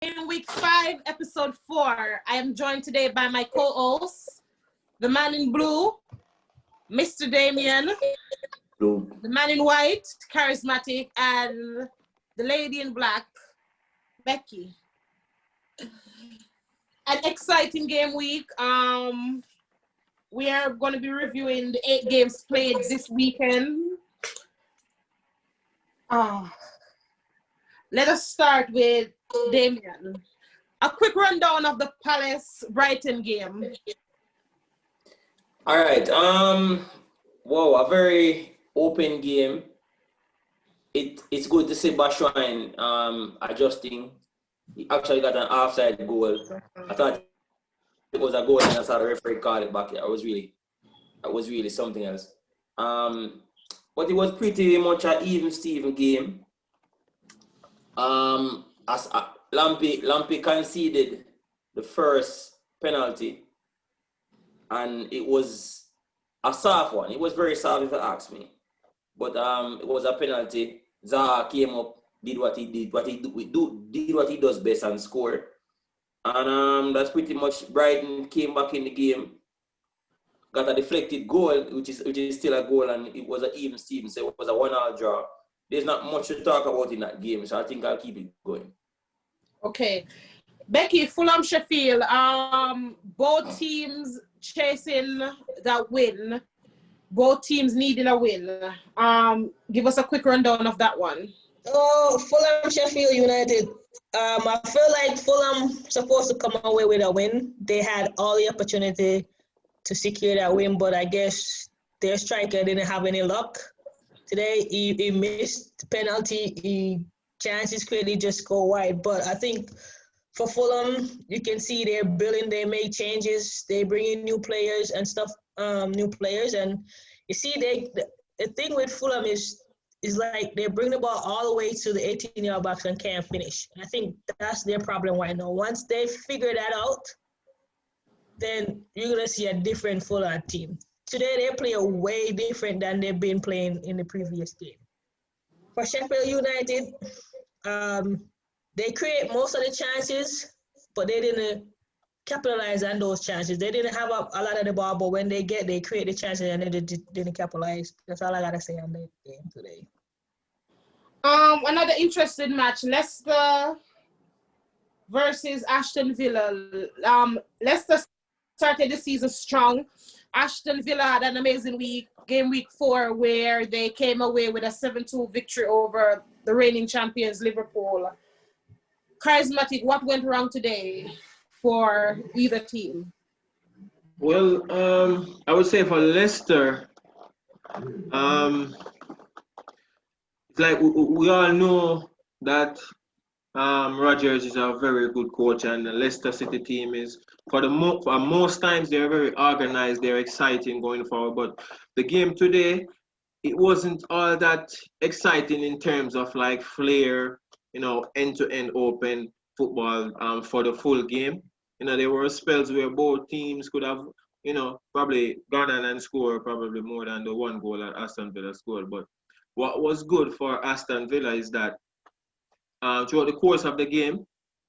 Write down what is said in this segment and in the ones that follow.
In week 5, episode 4, I am joined today by my co-hosts, the man in blue, Mr. Damien, Blue. the man in white, charismatic, and the lady in black, Becky. An exciting game week. We are going to be reviewing the 8 games played this weekend. Let us start with Damien. A quick rundown of the Palace Brighton game. All right. Wow, a very open game. It's good to see Batshuayi adjusting. He actually got an offside goal. I thought it was a goal, and I saw the referee call it back. That was really something else. But it was pretty much an even Steven game. As Lampy conceded the first penalty, and it was a soft one. It was very soft, if you ask me. But it was a penalty. Zaha came up, did what he does best, and scored. And that's pretty much. Brighton came back in the game, got a deflected goal, which is still a goal, and it was an even Steven. So it was a 1-1 draw. There's not much to talk about in that game, so I think I'll keep it going. Okay. Becky, Fulham, Sheffield, both teams chasing that win. Both teams needing a win. Give us a quick rundown of that one. Oh, Fulham, Sheffield United. I feel like Fulham supposed to come away with a win. They had all the opportunity to secure that win, but I guess their striker didn't have any luck. Today, he missed the penalty. Chances clearly just go wide. But I think for Fulham, you can see they're building. They make changes. They bring in new players and stuff. And you see, the thing with Fulham is like they bring the ball all the way to the 18-yard box and can't finish. I think that's their problem right now. Once they figure that out, then you're gonna see a different Fulham team. Today, they play way different than they've been playing in the previous game. For Sheffield United, they create most of the chances, but they didn't capitalize on those chances. They didn't have a lot of the ball, but when they create the chances and they didn't capitalize. That's all I got to say on the game today. Another interesting match, Leicester versus Ashton Villa. Leicester started the season strong. Ashton Villa had an amazing game week 4, where they came away with a 7-2 victory over the reigning champions, Liverpool. Charismatic, what went wrong today for either team? Well, I would say for Leicester, it's like we all know that Rodgers is a very good coach, and the Leicester City team is, for most times, they're very organized, they're exciting going forward. But the game today, it wasn't all that exciting in terms of like flair, end-to-end open football for the full game. There were spells where both teams could have, probably gone on and scored probably more than the one goal that Aston Villa scored. But what was good for Aston Villa is that throughout the course of the game,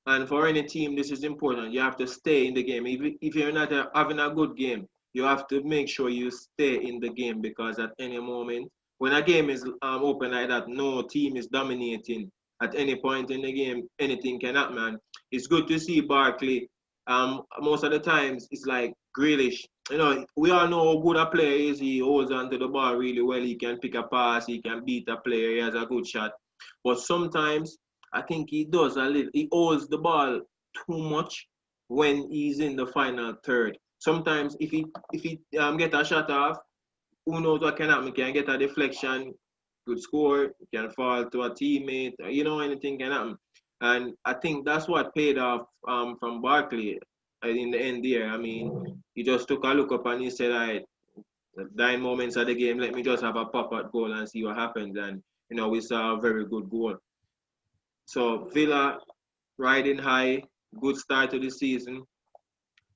and for any team, this is important. You have to stay in the game. If you're not having a good game, you have to make sure you stay in the game, because at any moment, when a game is open like that, no team is dominating. At any point in the game, anything can happen. And it's good to see Barkley. Most of the times, it's like Grealish. We all know how good a player is. He holds onto the ball really well. He can pick a pass. He can beat a player. He has a good shot. But sometimes, I think he does a little. He holds the ball too much when he's in the final third. Sometimes, if he get a shot off, who knows what can happen? He can get a deflection, good score, can fall to a teammate. Anything can happen. And I think that's what paid off from Barkley in the end there. I mean, he just took a look up and he said, all right, the dying moments of the game, let me just have a pop-out goal and see what happens. And, we saw a very good goal. So Villa riding high, good start to the season.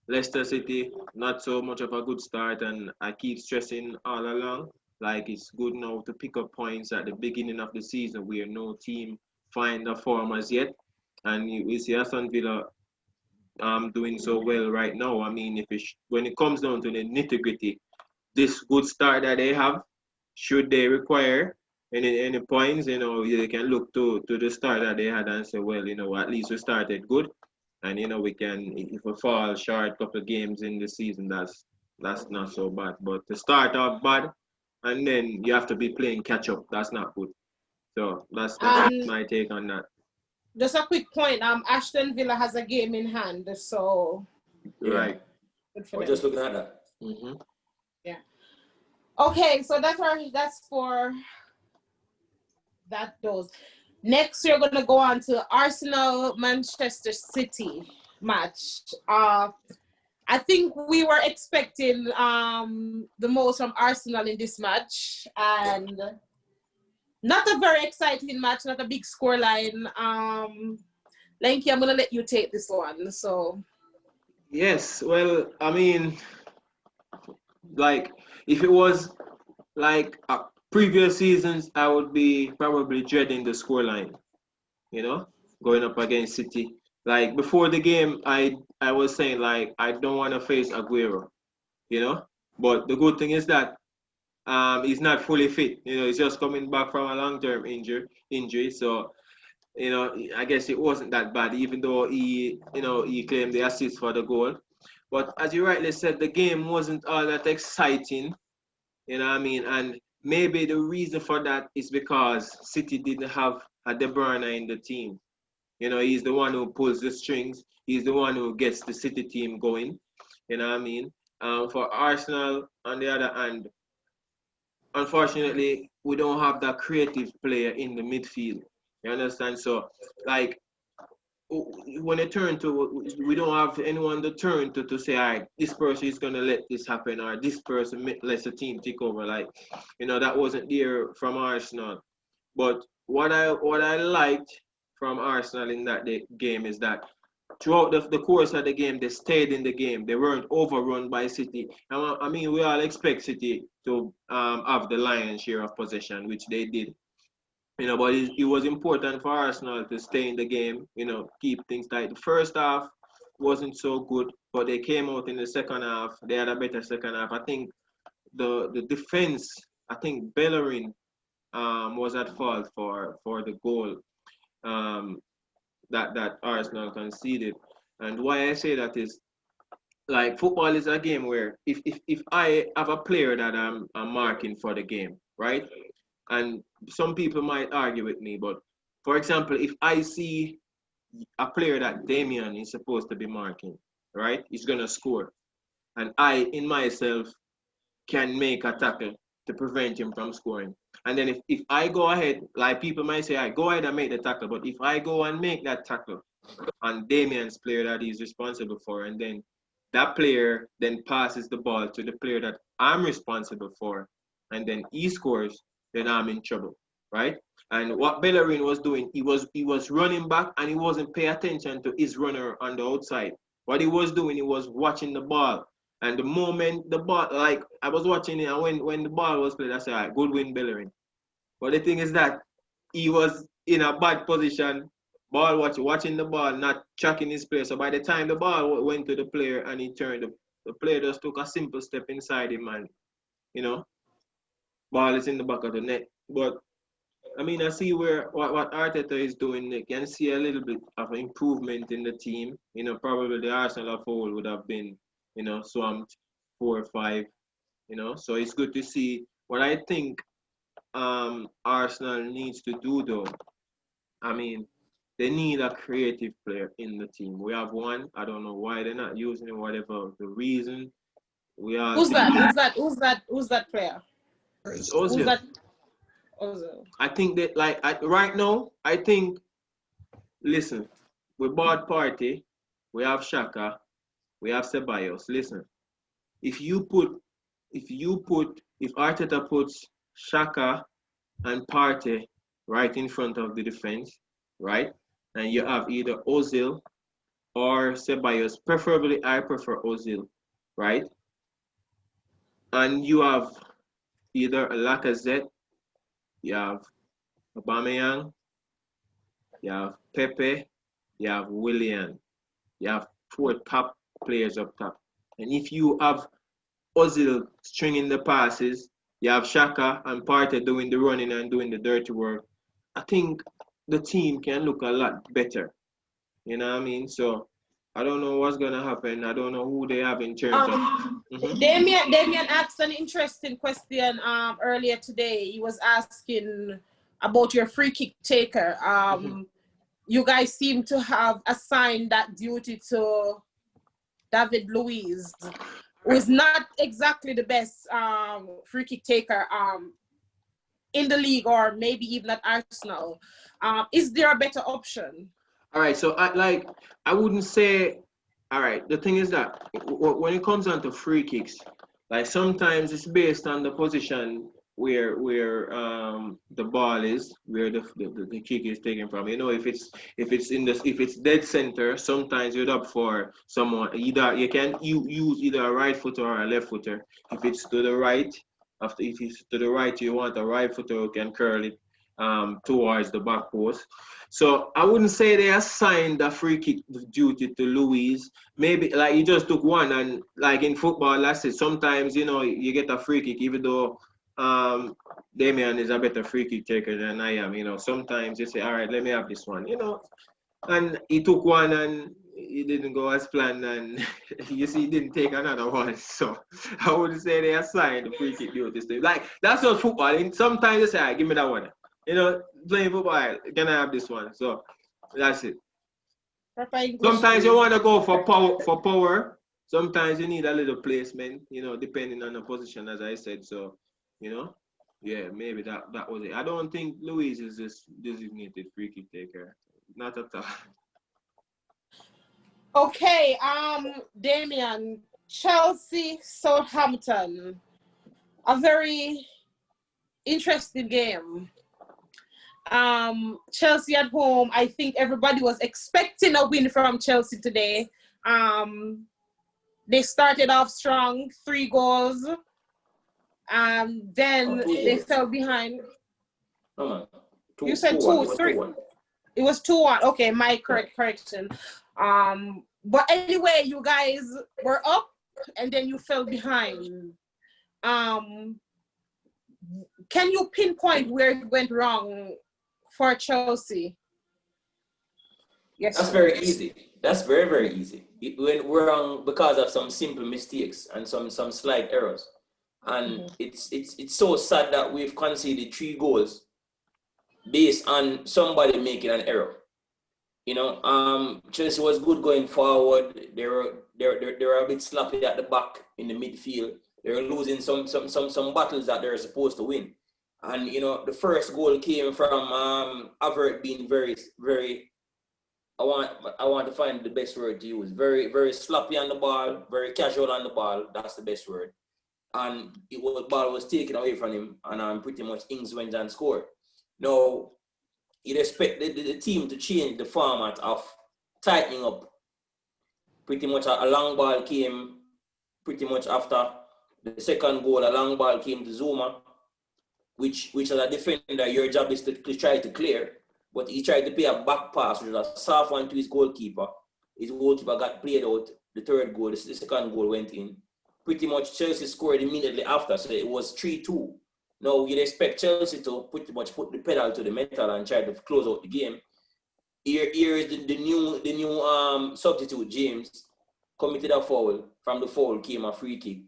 Leicester City, not so much of a good start, and I keep stressing all along, like it's good now to pick up points at the beginning of the season where no team find the form as yet. and we see Aston Villa doing so well right now. I mean, when it comes down to the nitty-gritty, this good start that they have, should they require any points, you know, they can look to the start that they had and say, well, you know, at least we started good, and you know, we can, if we fall short a couple of games in the season, that's not so bad. But to start off bad, and then you have to be playing catch up, that's not good. So that's my take on that. Just a quick point. Ashton Villa has a game in hand, so right. We're just looking at that. Mm-hmm. Yeah. Okay, so that's for those. Next, we're gonna go on to Arsenal Manchester City match. I think we were expecting the most from Arsenal in this match, and not a very exciting match, not a big scoreline. Lenky, I'm gonna let you take this one. So. Yes, well, I mean, like, if it was like previous seasons, I would be probably dreading the scoreline, you know, going up against City. Like, before the game, I was saying, like, I don't want to face Aguero, you know. But the good thing is that he's not fully fit. You know, he's just coming back from a long-term injury. So, you know, I guess it wasn't that bad, even though he claimed the assist for the goal. But as you rightly said, the game wasn't all that exciting. You know what I mean? And maybe the reason for that is because City didn't have a De Bruyne in the team. You know, he's the one who pulls the strings. He's the one who gets the City team going. You know what I mean? For Arsenal, on the other hand, unfortunately, we don't have that creative player in the midfield. You understand? So, like, when it turn to, we don't have anyone to turn to say, all right, this person is going to let this happen, or this person lets the team take over. Like, you know, that wasn't there from Arsenal. But what I liked from Arsenal in that game is that throughout the course of the game, they stayed in the game. They weren't overrun by City. I mean, we all expect City to have the lion's share of possession, which they did. You know, but it was important for Arsenal to stay in the game, you know, keep things tight. The first half wasn't so good, but they came out in the second half. They had a better second half. I think the defense, I think Bellerin was at fault for the goal that Arsenal conceded. And why I say that is, like, football is a game where if I have a player that I'm marking for the game, right? And some people might argue with me, but for example, if I see a player that Damian is supposed to be marking, right? He's gonna score. And I, in myself, can make a tackle to prevent him from scoring. And then if I go ahead, like, people might say, I go ahead and make the tackle, but if I go and make that tackle on Damian's player that he's responsible for, and then that player then passes the ball to the player that I'm responsible for, and then he scores, then I'm in trouble, right? And what Bellerin was doing, he was running back, and he wasn't paying attention to his runner on the outside. What he was doing, he was watching the ball. And the moment the ball, like, I was watching it, and when the ball was played, I said, all right, good win, Bellerin. But the thing is that he was in a bad position, watching the ball, not tracking his play. So by the time the ball went to the player and he turned, the player just took a simple step inside him, and, you know, ball is in the back of the net. But I mean, I see what Arteta is doing. You can see a little bit of improvement in the team. You know, probably the Arsenal of whole would have been, you know, swamped 4 or 5. You know, so it's good to see. What I think Arsenal needs to do, though, I mean, they need a creative player in the team. We have one. I don't know why they're not using it. Whatever the reason, we are. Who's that player? Ozil. Who's that? Ozil. I think that, like, right now, I think, listen, we bought Partey, we have Xhaka, we have Ceballos. Listen, if Arteta puts Xhaka and Partey right in front of the defense, right, and you have either Ozil or Ceballos, preferably I prefer Ozil, right, and you have either Lacazette, you have Aubameyang, you have Pepe, you have Willian, you have 4 top players up top. And if you have Ozil stringing the passes, you have Shaka and Partey doing the running and doing the dirty work, I think the team can look a lot better. You know what I mean? So I don't know what's gonna happen. I don't know who they have in terms of. Damien asked an interesting question earlier today. He was asking about your free kick taker. You guys seem to have assigned that duty to David Luiz, who is not exactly the best free kick taker in the league, or maybe even at Arsenal. Is there a better option? All right, so I wouldn't say. All right, the thing is that when it comes down to free kicks, like sometimes it's based on the position where the ball is, where the kick is taken from. You know, if it's dead center, sometimes you're up for someone. Either you can use either a right footer or a left footer. If it's to the right, if it's to the right, you want a right footer who can curl it towards the back post. So I wouldn't say they assigned the free kick duty to Luiz. Maybe like he just took one, and like in football, I said sometimes you get a free kick even though Damian is a better free kick taker than I am. Sometimes you say, all right, let me have this one. And he took one and it didn't go as planned, and you see, he didn't take another one. So I wouldn't say they assigned the free kick duties to him. Like that's not football. And sometimes they say, all right, give me that one. Playing football, can I have this one? So that's it. Sometimes you want to go for power. Sometimes you need a little placement, depending on the position, as I said. So, yeah, maybe that was it. I don't think Luiz is this designated free kick taker. Not at all. Okay, Damian, Chelsea, Southampton. A very interesting game. Chelsea at home. I think everybody was expecting a win from Chelsea today. They started off strong, 3 goals. Then they fell behind. You said 2-3. It was 2-1. Okay, my correction. But anyway, you guys were up and then you fell behind. Can you pinpoint where it went wrong for Chelsea? Yes. That's very easy. That's very, very easy. It went wrong because of some simple mistakes and some slight errors. And it's so sad that we've conceded 3 goals based on somebody making an error. Chelsea was good going forward. They were a bit sloppy at the back in the midfield. They were losing some battles that they're supposed to win. And the first goal came from Havertz being very, very. I want to find the best word to use. Very, very sloppy on the ball, very casual on the ball. That's the best word. And the ball was taken away from him, and pretty much Ings went and scored. Now, you'd expect the team to change the format of tightening up. Pretty much a long ball came pretty much after the second goal. A long ball came to Zuma, which as a defender, your job is to try to clear. But he tried to play a back pass, which was a soft one to his goalkeeper. His goalkeeper got played out. The third goal, the second goal went in. Pretty much Chelsea scored immediately after, so it was 3-2. Now, you'd expect Chelsea to pretty much put the pedal to the metal and try to close out the game. Here is the new substitute, James, committed a foul. From the foul came a free kick.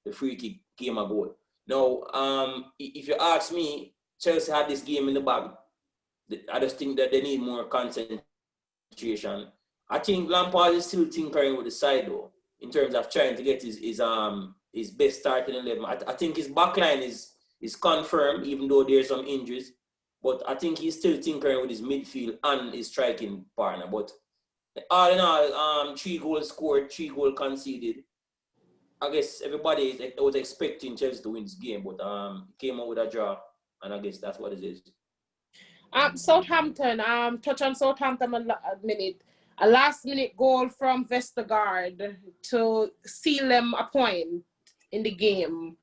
The free kick came a goal. Now, if you ask me, Chelsea had this game in the bag. I just think that they need more concentration. I think Lampard is still tinkering with the side, though, in terms of trying to get his best starting 11. I think his backline is confirmed, even though there's some injuries. But I think he's still tinkering with his midfield and his striking partner. But all in all, 3 goals scored, 3 goals conceded. I guess everybody was expecting Chelsea to win this game, but came out with a draw, and I guess that's what it is. Southampton, touch on Southampton a minute. A last-minute goal from Vestergaard to seal them a point in the game.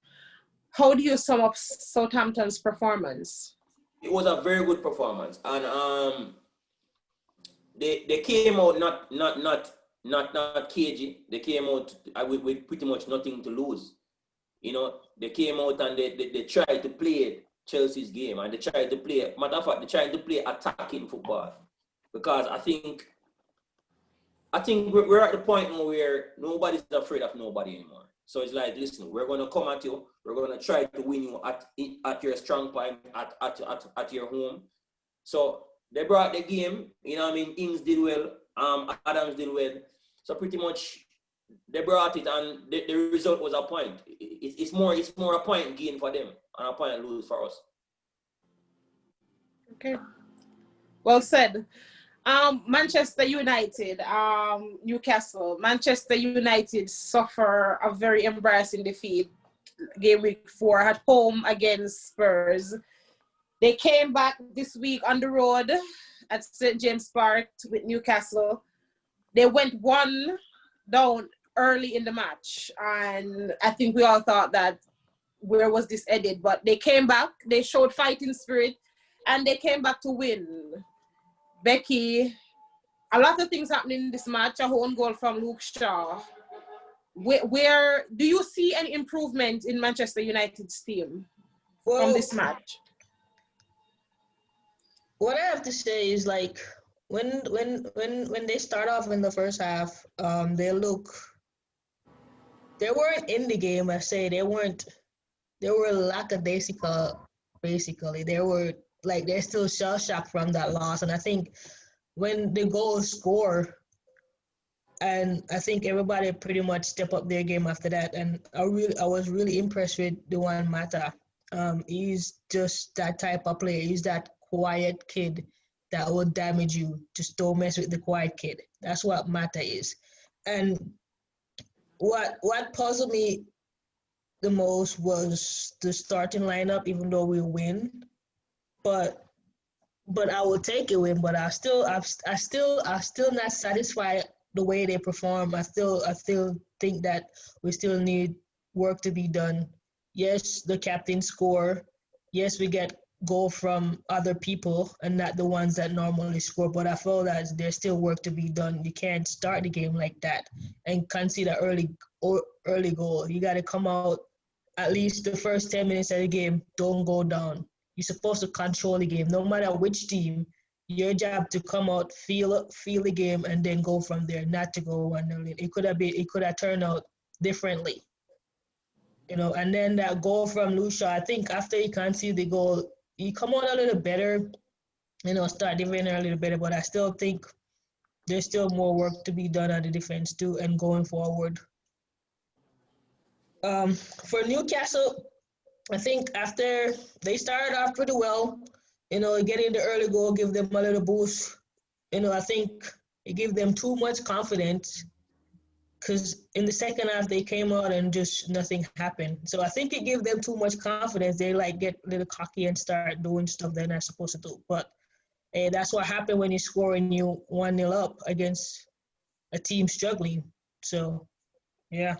How do you sum up Southampton's performance? It was a very good performance, and they came out not cagey. They came out with pretty much nothing to lose. You know, they came out and they tried to play Chelsea's game, and they tried to play, matter of fact, they tried to play attacking football. Because I think we're at the point now where nobody's afraid of nobody anymore. So it's like, listen, we're going to come at you. We're going to try to win you at your strong point, at your home. So they brought the game. You know what I mean? Ings did well. Adams did well. So pretty much they brought it, and the result was a point. It's more a point gain for them and a point lose for us. Okay. Well said. Manchester United, Newcastle. Manchester United suffer a very embarrassing defeat game week 4 at home against Spurs. They came back this week on the road at St. James Park with Newcastle. They went 1 down early in the match, and I think we all thought that where was this headed? But they came back, they showed fighting spirit, and they came back to win. Becky, a lot of things happening in this match. A own goal from Luke Shaw. Where do you see any improvement in Manchester United's team from this match? What I have to say is, like, when they start off in the first half, they weren't in the game. I say they were lackadaisical, basically. They were like, they're still shell shocked from that loss. And I think when the goals score, and I think everybody pretty much step up their game after that. And I was really impressed with Juan Mata. He's just that type of player. He's that quiet kid that will damage you. Just don't mess with the quiet kid. That's what Mata is. And what puzzled me the most was the starting lineup, even though we win. But I will take a win. But I'm still not satisfied the way they perform. I still think that we still need work to be done. Yes, the captain score. Yes, we get goal from other people and not the ones that normally score. But I feel that there's still work to be done. You can't start the game like that and concede an early goal. You got to come out at least the first 10 minutes of the game. Don't go down. You're supposed to control the game, no matter which team. Your job to come out, feel the game, and then go from there. Not to go 1-0. It could have turned out differently, you know. And then that goal from Lucia, I think after he conceded the goal, he come out a little better, you know, start defending a little better. But I still think there's still more work to be done on the defense too, and going forward. For Newcastle, I think after they started off pretty well, you know, getting the early goal give them a little boost. You know, I think it gave them too much confidence, because in the second half they came out and just nothing happened. So I think it gave them too much confidence. They like get a little cocky and start doing stuff they're not supposed to do. But that's what happened when you score and you 1-0 up against a team struggling. So, yeah.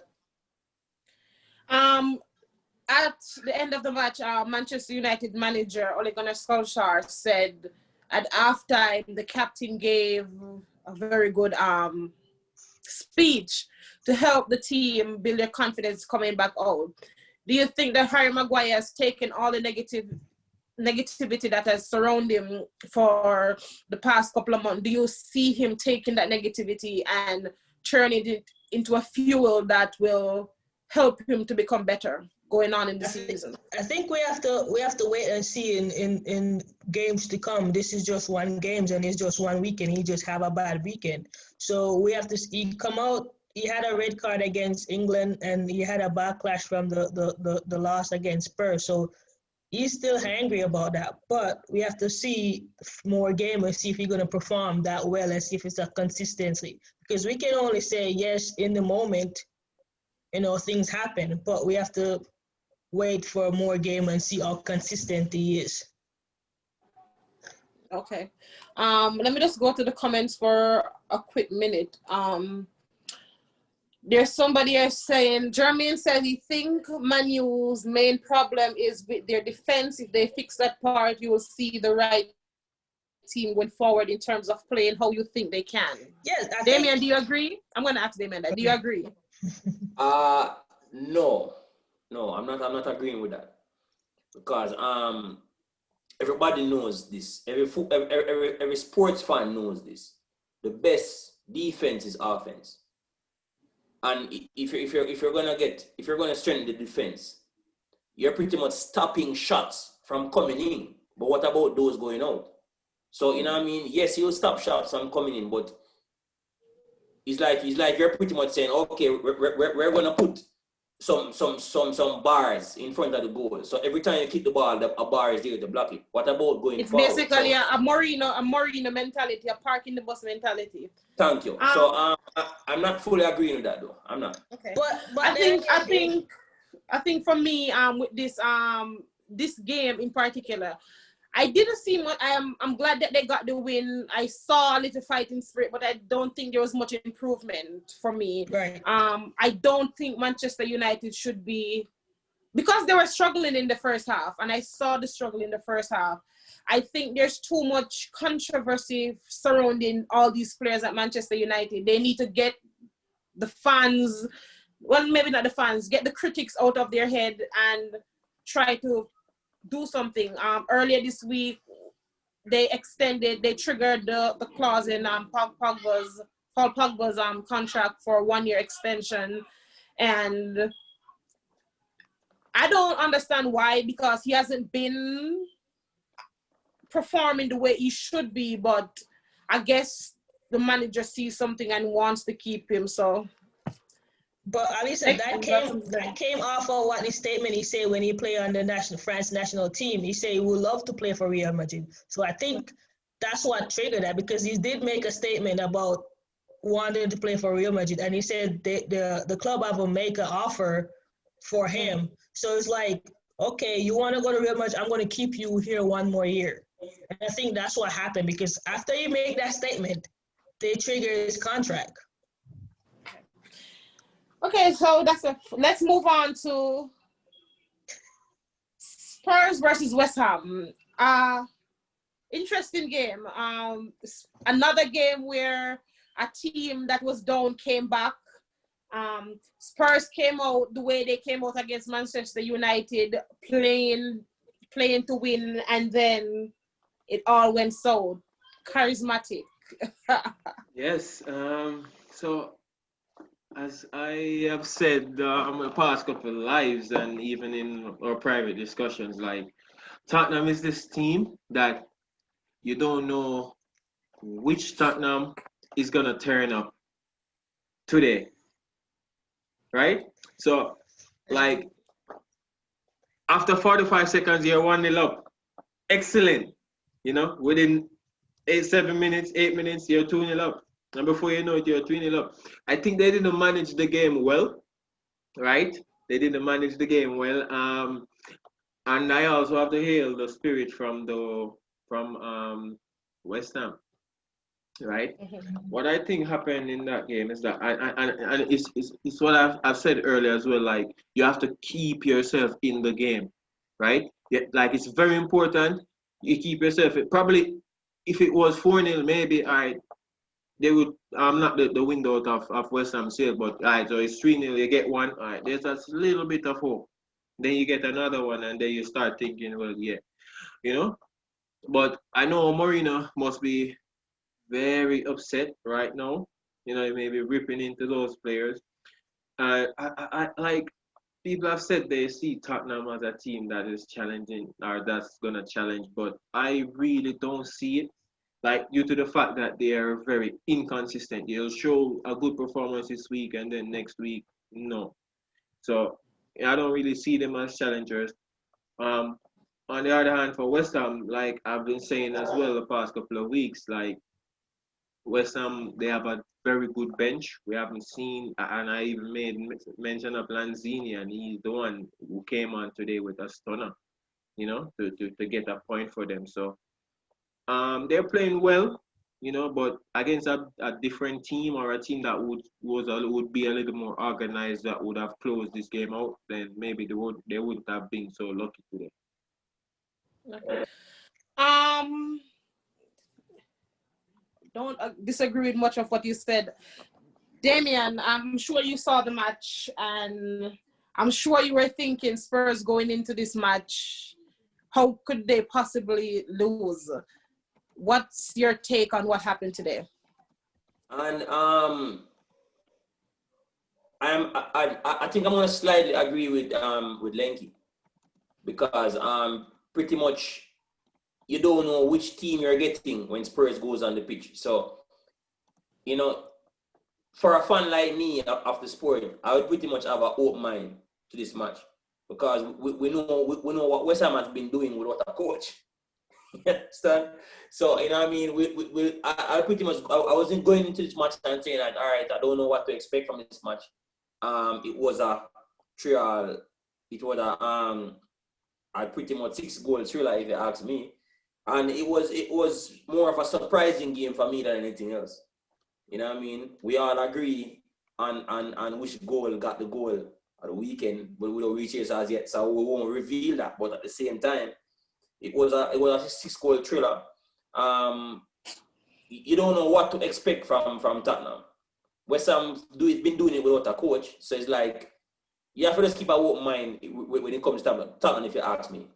At the end of the match, Manchester United manager Ole Gunnar Solskjaer said at halftime the captain gave a very good speech to help the team build their confidence coming back out. Do you think that Harry Maguire has taken all the negativity that has surrounded him for the past couple of months? Do you see him taking that negativity and turning it into a fuel that will help him to become better going on in the season? I think we have to wait and see in games to come. This is just one game and it's just 1 weekend. He just have a bad weekend. So we have to see. Come out. He had a red card against England and he had a backlash from the loss against Spurs. So he's still angry about that. But we have to see more game and see if he's going to perform that well and see if it's a consistency. Because we can only say yes in the moment, you know, things happen. But we have to wait for more game and see how consistent he is. Okay. Let me just go to the comments for a quick minute. There's somebody here saying, Jermaine said he think Man U's main problem is with their defense. If they fix that part, you will see the right team going forward in terms of playing how you think they can. Yes, Damien, do you agree? I'm going to ask Damien that. Do you agree? No, I'm not agreeing with that, because everybody knows this. Every sports fan knows this. The best defense is offense, and if you're gonna strengthen the defense, you're pretty much stopping shots from coming in. But what about those going out? So you know what I mean? Yes, you'll stop shots from coming in, but it's like you're pretty much saying, okay, we're gonna put some bars in front of the goal. So every time you kick the ball, a bar is there to block it. What about going forward? It's basically a Mourinho mentality, a parking the bus mentality. Thank you. So I'm not fully agreeing with that though. I'm not. Okay. But I think for me, with this game in particular, I didn't see much. I'm glad that they got the win. I saw a little fighting spirit, but I don't think there was much improvement for me. Right. I don't think Manchester United should be, because they were struggling in the first half, and I saw the struggle in the first half. I think there's too much controversy surrounding all these players at Manchester United. They need to get the fans, well, maybe not the fans, get the critics out of their head and try to do something. Earlier this week, they triggered the clause in Paul Pogba's contract for a 1-year extension, and I don't understand why, because he hasn't been performing the way he should be, but I guess the manager sees something and wants to keep him, so. But listen, that came off of what the statement he said when he played on the France national team. He said he would love to play for Real Madrid. So I think that's what triggered that, because he did make a statement about wanting to play for Real Madrid, and he said the club have to make an offer for him. So it's like, okay, you want to go to Real Madrid? I'm going to keep you here 1 more year. And I think that's what happened, because after he made that statement, they triggered his contract. Okay, so let's move on to Spurs versus West Ham. Interesting game. Another game where a team that was down came back. Spurs came out the way they came out against Manchester United, playing to win, and then it all went south. Charismatic. Yes. So, as I have said on my past couple of lives and even in our private discussions, like, Tottenham is this team that you don't know which Tottenham is going to turn up today, right? So, like, after 45 seconds, you're 1-0 up. Excellent. You know, within 8 minutes, you're 2-0 up. And before you know it, you're 3-0 up. I think they didn't manage the game well, right? They didn't manage the game well. And I also have to hail the spirit from West Ham, right? What I think happened in that game is that, and it's what I've said earlier as well, like, you have to keep yourself in the game, right? Yeah, like, it's very important you keep yourself. Probably, if it was 4-0, maybe they would not the window out of West Ham sale, but so it's 3-0, you get one. All right, there's a little bit of hope. Then you get another one, and then you start thinking, well, yeah, you know. But I know Mourinho must be very upset right now. You know, he may be ripping into those players. I like, people have said they see Tottenham as a team that is challenging, or that's gonna challenge, but I really don't see it. Like, due to the fact that they are very inconsistent. They'll show a good performance this week, and then next week, no. So I don't really see them as challengers. On the other hand, for West Ham, like I've been saying as well the past couple of weeks, like, West Ham, they have a very good bench. We haven't seen, and I even made mention of Lanzini, and he's the one who came on today with a stunner, you know, to get a point for them. So they're playing well, you know, but against a different team, or a team that would be a little more organized, that would have closed this game out, then maybe they wouldn't have been so lucky today. Okay. don't disagree with much of what you said. Damien, I'm sure you saw the match, and I'm sure you were thinking Spurs going into this match, how could they possibly lose? What's your take on what happened today? And I think I'm gonna slightly agree with Lenky, because pretty much you don't know which team you're getting when Spurs goes on the pitch. So, you know, for a fan like me of the sport, I would pretty much have an open mind to this match, because we know what West Ham has been doing with what a coach. You understand? So, you know what I mean? I pretty much, I wasn't going into this match and saying that, all right, I don't know what to expect from this match. It was a trial. It was a pretty much 6-goal thriller, if you ask me. And it was more of a surprising game for me than anything else. You know what I mean? We all agree on which goal got the goal at the weekend, but we don't reach it as yet, so we won't reveal that. But at the same time, it was a 6-goal thriller. You don't know what to expect from Tottenham. West Ham been doing it without a coach, so it's like you have to just keep an open mind when it comes to Tottenham, if you ask me.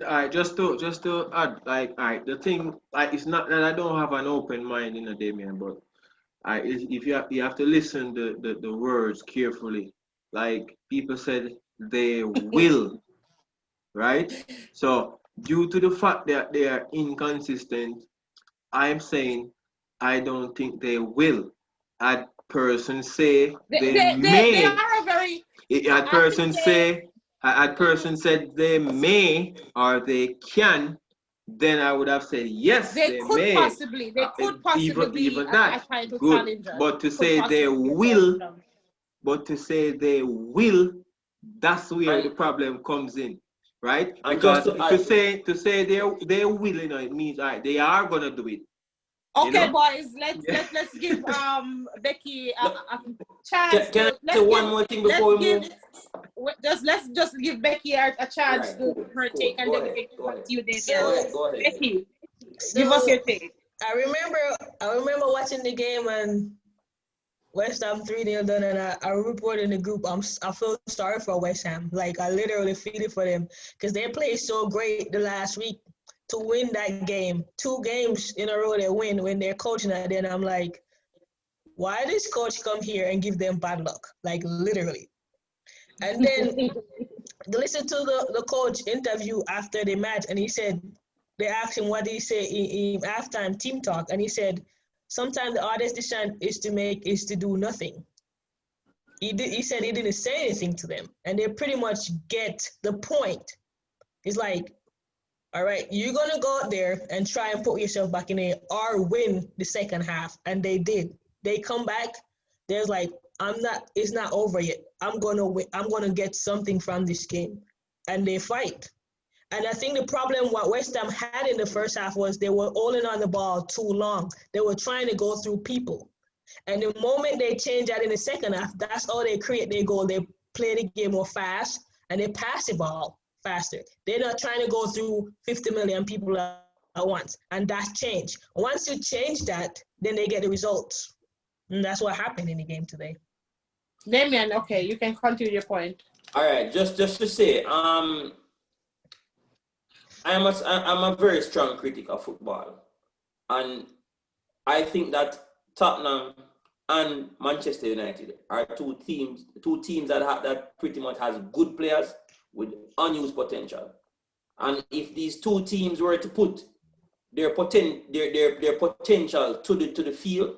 All right, just to add, like, all right, the thing, like, it's not that I don't have an open mind in a day, man, but if you have to listen the words carefully. Like people said, they will, right? So due to the fact that they are inconsistent, I'm saying I don't think they will. A person say they may. They are a very. A person said they may or they can, then I would have said yes, they could may. Possibly. They could possibly be even that. a title Good. challenger. But to say they will, that's where the problem comes in, right? Because to say they will, you know, it means they are gonna do it. Okay, you know? Boys, let's give Becky a chance. Can I say one more thing before we move? Let's just give Becky a chance to her take, and then we can continue this. Go ahead. Becky, give us your take. I remember watching the game and West Ham 3-0 done, and I reported in the group. I feel sorry for West Ham. Like, I literally feel it for them because they played so great the last week to win that game. 2 games in a row they win when they're coaching that. Then I'm like, why does coach come here and give them bad luck? Like, literally. And then listen to the coach interview after the match, and he said, they asked him what did he say in halftime team talk, and he said, sometimes the hardest decision is to do nothing. He said he didn't say anything to them, and they pretty much get the point. It's like, all right, you're going to go out there and try and put yourself back in there or win the second half. And they did. They come back. There's like, it's not over yet. I'm going to win. I'm going to get something from this game. And they fight. And I think the problem what West Ham had in the first half was they were holding on the ball too long. They were trying to go through people. And the moment they change that in the second half, that's how they create their goal. They play the game more fast and they pass the ball faster. They're not trying to go through 50 million people at once, and that's change. Once you change that, then they get the results, and that's what happened in the game today. Damien, okay, you can continue your point. All right, just to say, I'm a very strong critic of football, and I think that Tottenham and Manchester United are two teams that pretty much has good players with unused potential. And if these two teams were to put their potential to the field,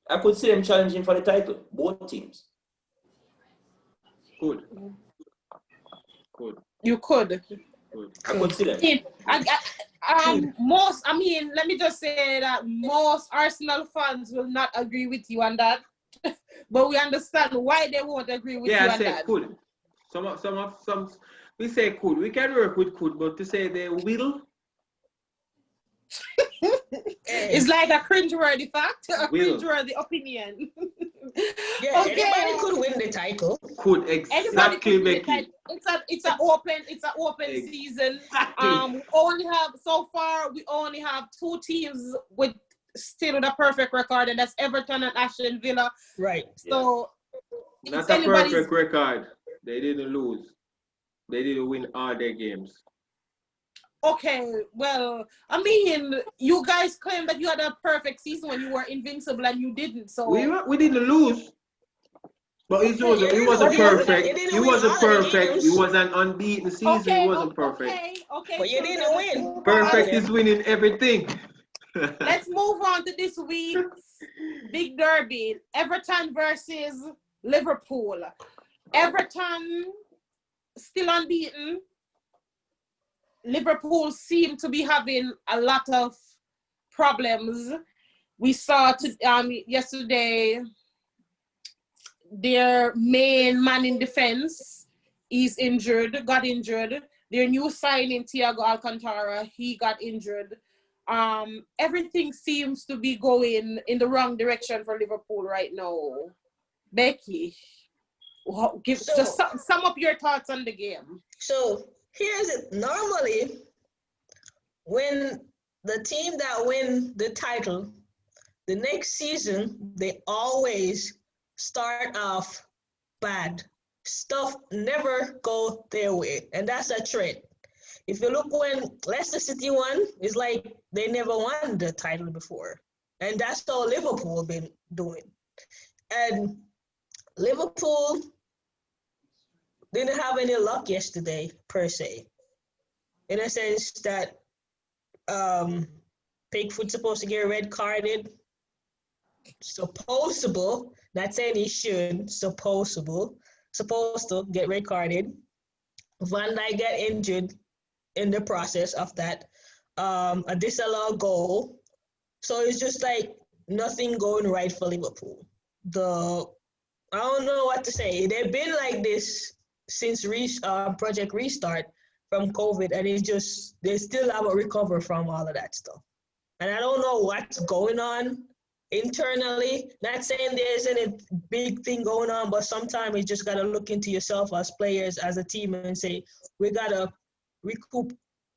I could see them challenging for the title, both teams. Good. You could. I could see them. Let me just say that most Arsenal fans will not agree with you on that. But we understand why they won't agree with you on that. Could. Some we say could. We can work with could, but to say they will. It's like a cringeworthy fact, a cringeworthy opinion. Yeah, okay. Anybody could win the title. Could exactly make it. It's an open season. We only have 2 teams with still with a perfect record, and that's Everton and Ashton Villa. Right. So not a perfect record. They didn't lose. They didn't win all their games. Okay, well, I mean, you guys claim that you had a perfect season when you were invincible, and you didn't. So we didn't lose, but it wasn't perfect. It wasn't perfect. It was an unbeaten season. It wasn't perfect. Okay. But you didn't win. Perfect is winning everything. Let's move on to this week's big derby: Everton versus Liverpool. Everton still unbeaten. Liverpool seem to be having a lot of problems. We saw yesterday their main man in defense got injured. Their new signing, Thiago Alcantara, he got injured. Everything seems to be going in the wrong direction for Liverpool right now. Becky, just sum up your thoughts on the game. So here's it. Normally, when the team that win the title, the next season, they always start off bad. Stuff never go their way, and that's a trend. If you look when Leicester City won, it's like they never won the title before. And that's how Liverpool been doing. And Liverpool didn't have any luck yesterday, per se. In a sense that Pickford supposed to get red carded. Supposed to get red carded. Van Dijk get injured in the process of that. A disallowed goal. So it's just like nothing going right for Liverpool. I don't know what to say. They've been like this since Project Restart from COVID, and it's just they still haven't recovered from all of that stuff. And I don't know what's going on internally. Not saying there's any big thing going on, but sometimes you just gotta look into yourself as players, as a team, and say we gotta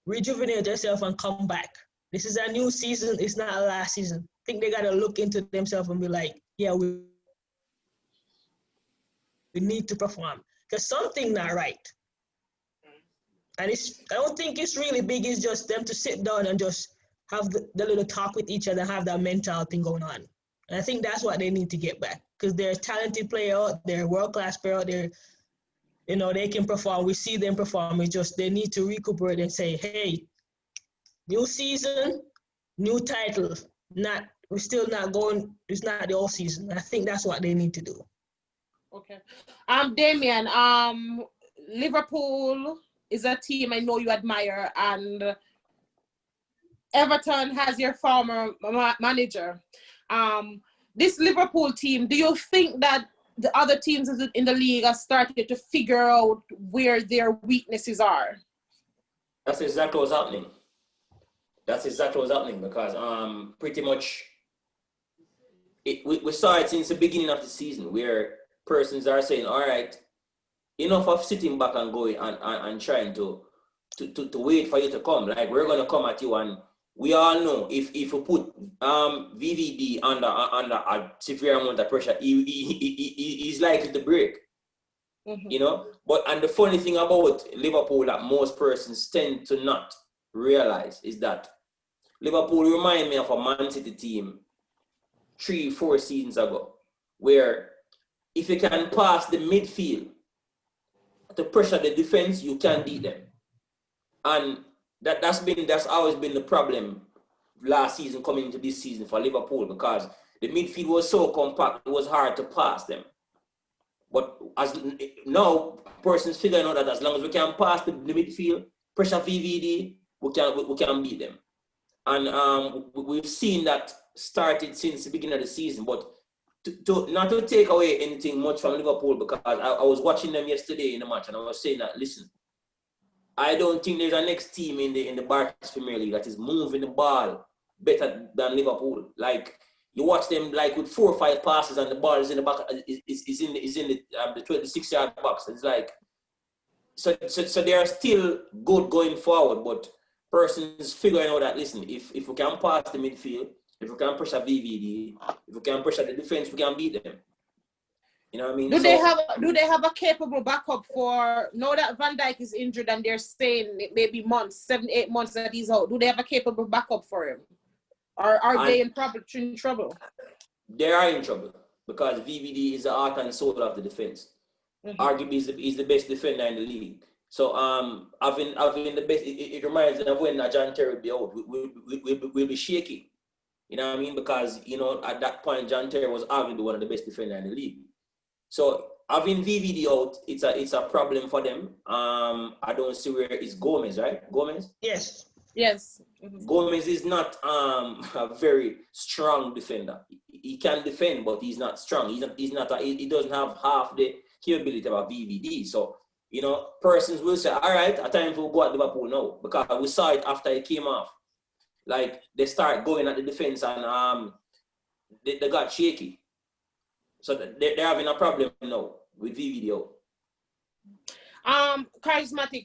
rejuvenate yourself and come back. This is a new season. It's not a last season. I think they gotta look into themselves and be like, yeah, we need to perform because something not right. And I don't think it's really big. It's just them to sit down and just have the little talk with each other, have that mental thing going on. And I think that's what they need to get back because they're a talented player out there, world-class player out there. You know, they can perform. We see them perform. It's just they need to recuperate and say, hey, new season, new title. We're still not going. It's not the old season. I think that's what they need to do. Okay. Damien, Liverpool is a team I know you admire, and Everton has your former manager. This Liverpool team, do you think that the other teams in the league have started to figure out where their weaknesses are? That's exactly what's happening. Because pretty much we saw it since the beginning of the season where persons are saying, all right, enough of sitting back and going and trying to wait for you to come. Like, we're going to come at you, and we all know if you put VVD under a severe amount of pressure, he's likely to break. Mm-hmm. You know? And the funny thing about Liverpool that most persons tend to not realize is that Liverpool remind me of a Man City team 3-4 seasons ago, where if you can pass the midfield to pressure the defense, you can beat them. And that's always been the problem last season coming into this season for Liverpool, because the midfield was so compact, it was hard to pass them. But as now, persons figuring out that as long as we can pass the midfield, pressure VVD, we can beat them. And we've seen that started since the beginning of the season. But not to take away anything much from Liverpool, because I was watching them yesterday in the match, and I was saying that, listen, I don't think there's a next team in the English Premier League that is moving the ball better than Liverpool. Like, you watch them like with 4 or 5 passes and the ball is in the back, is in the 26-yard box. It's like, so they are still good going forward, but persons figuring out that, listen, if we can pass the midfield, if we can pressure VVD, if we can pressure the defense, we can beat them. You know what I mean? Do they have a capable backup for now that Van Dyke is injured and they're saying maybe months, 7-8 months that he's out? Do they have a capable backup for him? Or are they in trouble? They are in trouble because VVD is the heart and soul of the defense. Mm-hmm. Arguably, he's the best defender in the league. So having the best, it reminds me of when John Terry will be out. We'll be shaky. You know what I mean? Because, you know, at that point, John Terry was arguably one of the best defenders in the league. So having VVD out, it's a problem for them. I don't see where it's Gomez, right? Gomez? Yes. Yes. Mm-hmm. Gomez is not a very strong defender. He can defend, but he's not strong. He doesn't have half the capability of a VVD. So, you know, persons will say, all right, a time for go at Liverpool now. Because we saw it after he came off. Like, they start going at the defense and they got shaky. So they're having a problem now with VVD. Charismatic.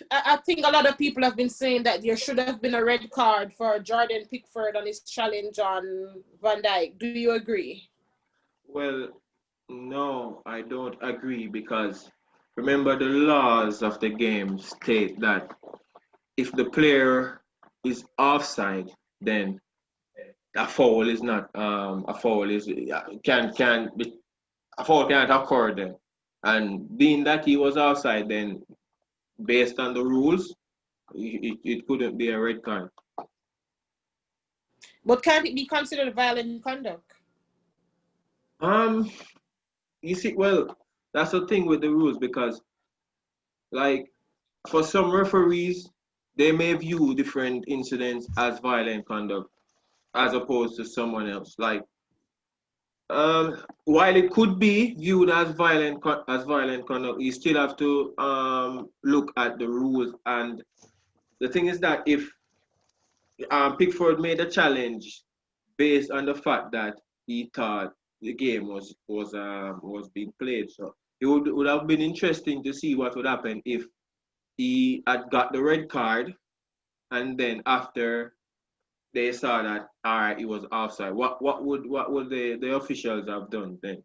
I think a lot of people have been saying that there should have been a red card for Jordan Pickford on his challenge on Van Dyke. Do you agree? Well, no, I don't agree because remember the laws of the game state that if the player is offside, then a foul is not a foul is can be a foul can't occur then. And being that he was offside, then based on the rules, it couldn't be a red card. But can't it be considered violent conduct? You see, well, that's the thing with the rules because, like, for some referees, they may view different incidents as violent conduct as opposed to someone else. Like, while it could be viewed as violent conduct, you still have to look at the rules. And the thing is that if Pickford made a challenge based on the fact that he thought the game was being played, so it would have been interesting to see what would happen if he had got the red card, and then after they saw that all right, he was offside. What would the officials have done then?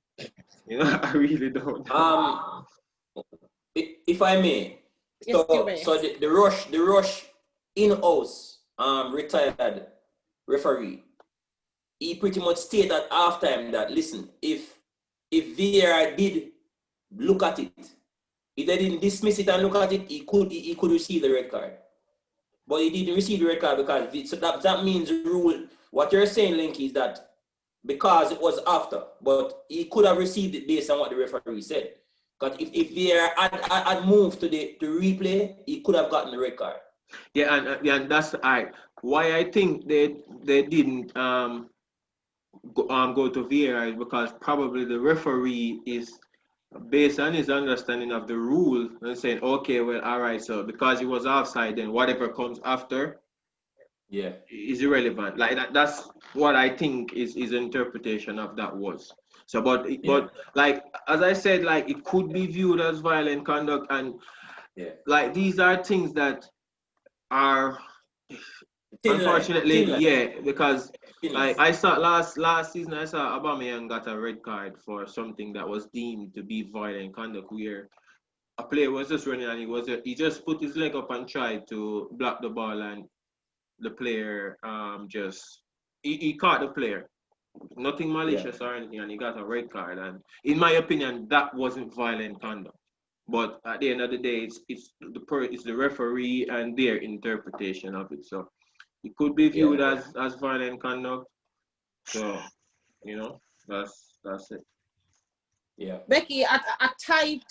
You know, I really don't know. If I may, Yes, so the rush in-house retired referee, he pretty much stated at halftime that listen, if VAR did look at it, if they didn't dismiss it and look at it, he could receive the red card. But he didn't receive the red card because so that means the rule. What you're saying, Link, is that because it was after, but he could have received it based on what the referee said. Because if VAR had moved to replay, he could have gotten the red card. Yeah, and that's why I think they didn't go to VAR is because probably the referee is based on his understanding of the rule and saying, okay, well, all right, so because he was offside, then whatever comes after, yeah, is irrelevant. Like that's what I think is interpretation of that was. So, but like as I said, like it could be viewed as violent conduct, and like these are things that are unfortunately, because like I saw last season, I saw Aubameyang got a red card for something that was deemed to be violent conduct, where a player was just running and he just put his leg up and tried to block the ball, and the player he caught the player, nothing malicious or anything, and he got a red card. And in my opinion, that wasn't violent conduct. But at the end of the day, it's the referee and their interpretation of it. So it could be viewed as violent conduct. So, you know, that's it. Yeah. Becky, a tight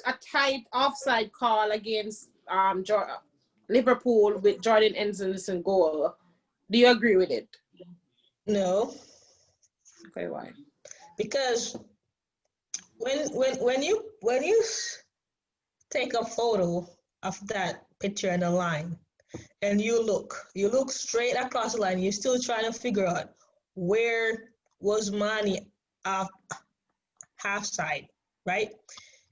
offside call against Liverpool with Jordan Henderson goal. Do you agree with it? No. Okay, why? Because when you take a photo of that picture in the line and you look straight across the line, you're still trying to figure out where was Mane half side, right?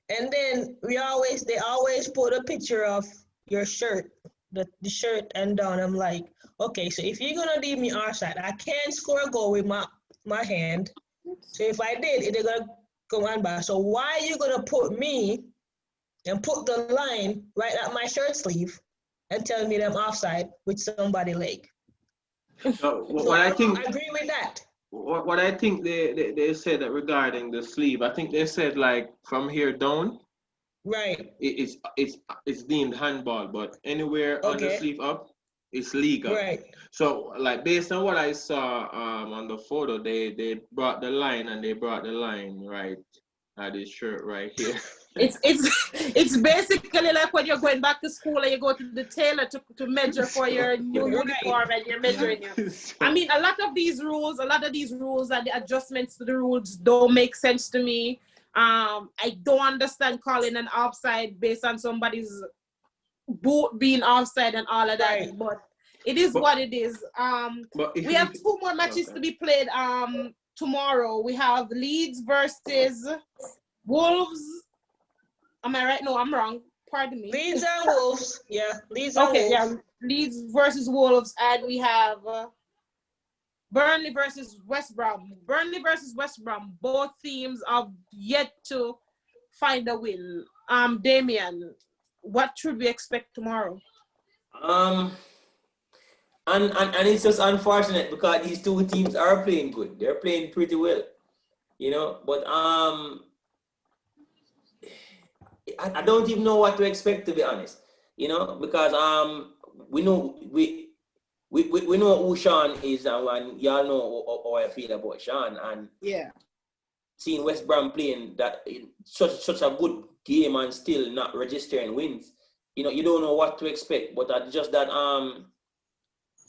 And then they always put a picture of your shirt the shirt and down, I'm like, okay, so if you're gonna leave me offside, I can't score a goal with my hand. So if I did, they're gonna go on back. So why are you gonna put me and put the line right at my shirt sleeve and tell me that I'm offside with somebody's leg? What I think, I agree with that. what I think they said that regarding the sleeve, I think they said like from here down, Right. it's deemed handball, but anywhere on the Okay. sleeve up, it's legal. Right. So like based on what I saw on the photo, they brought the line and they brought the line right at his shirt right here. It's basically like when you're going back to school and you go to the tailor to measure for your new uniform and you're measuring you. I mean, a lot of these rules and the adjustments to the rules don't make sense to me. I don't understand calling an offside based on somebody's boot being offside and all of that, Right. but it is what it is. We have 2 more matches to be played tomorrow. We have Leeds versus Wolves. Am I right? No, I'm wrong. Pardon me. Leeds and Wolves. Yeah, Leeds and Okay, Wolves. yeah, Leeds versus Wolves, and we have Burnley versus West Brom. Burnley versus West Brom. Both teams are yet to find a win. Damien, what should we expect tomorrow? And it's just unfortunate because these two teams are playing good. They're playing pretty well, you know. But I don't even know what to expect, to be honest. You know, because we know who Sean is, and y'all know how I feel about Sean. And Yeah, seeing West Brom playing that such a good game and still not registering wins, you know, you don't know what to expect. But just that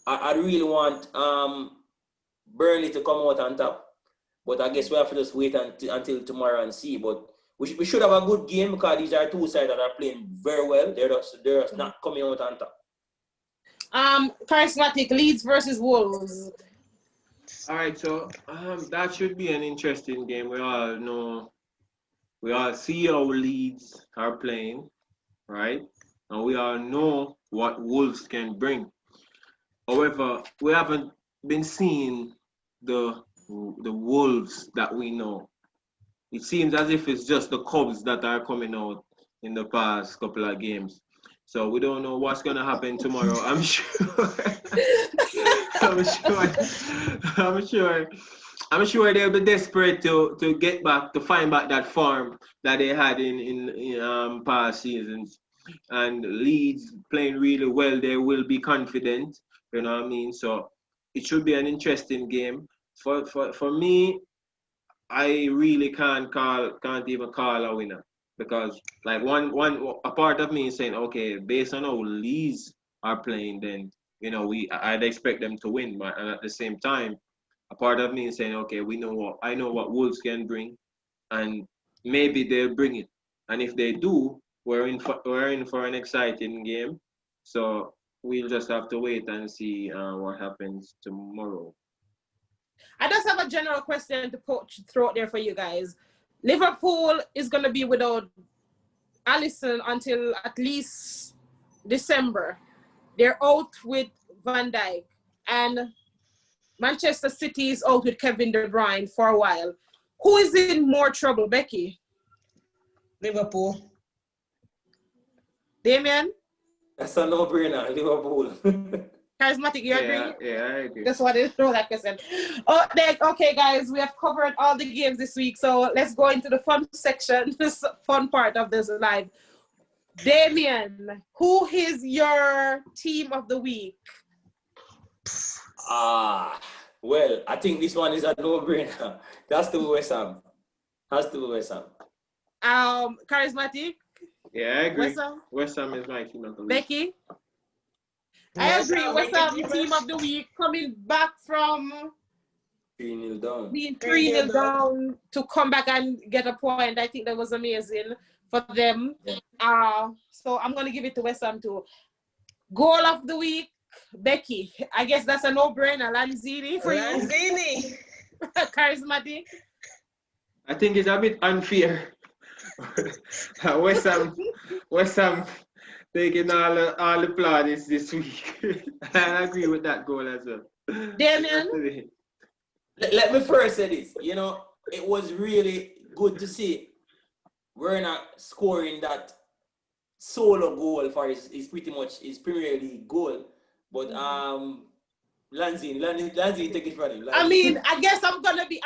I really want Burnley to come out on top. But I guess we have to just wait until tomorrow and see. But we should have a good game because these are two sides that are playing very well. They're just not coming out on top. Charismatic, Leeds versus Wolves. All right, so that should be an interesting game. We all see how Leeds are playing, right? And we all know what Wolves can bring. However, we haven't been seeing the Wolves that we know. It seems as if it's just the Cubs that are coming out in the past couple of games. So we don't know what's gonna happen tomorrow. I'm sure they'll be desperate to get back, to find back that form that they had in past seasons. And Leeds playing really well, they will be confident. You know what I mean? So it should be an interesting game. For me, I really can't even call a winner, because like a part of me is saying, okay, based on how Leeds are playing, then you know I'd expect them to win. But and at the same time, a part of me is saying, okay, I know what Wolves can bring, and maybe they'll bring it. And if they do, we're in for an exciting game. So we'll just have to wait and see what happens tomorrow. I just have a general question to throw out there for you guys. Liverpool is going to be without Alisson until at least December. They're out with Van Dyke. And Manchester City is out with Kevin De Bruyne for a while. Who is in more trouble, Becky? Liverpool. Damien? That's a no-brainer, Liverpool. Charismatic, you agree? Yeah, I agree. That's what it throw, like I said. Oh, okay, guys, we have covered all the games this week, so let's go into the fun section, this fun part of this live. Damien, who is your team of the week? Well, I think this one is a no-brainer. That's the West Ham. Charismatic? Yeah, I agree. West Ham? West Ham is my team of the week. Becky? I agree. West Ham, team of the week, coming back from 3-0 down. being 3-0 down to come back and get a point. I think that was amazing for them. So I'm going to give it to West Ham too. Goal of the week, Becky. I guess that's a no-brainer. Lanzini for you. Lanzini. Charismatic. I think it's a bit unfair. West Ham taking all the plans this week. I agree with that goal as well. Damien? Let me first say this. You know, it was really good to see Werner scoring that solo goal for his pretty much his Premier League goal. But Lanzini take it from him. I mean, I guess I'm gonna be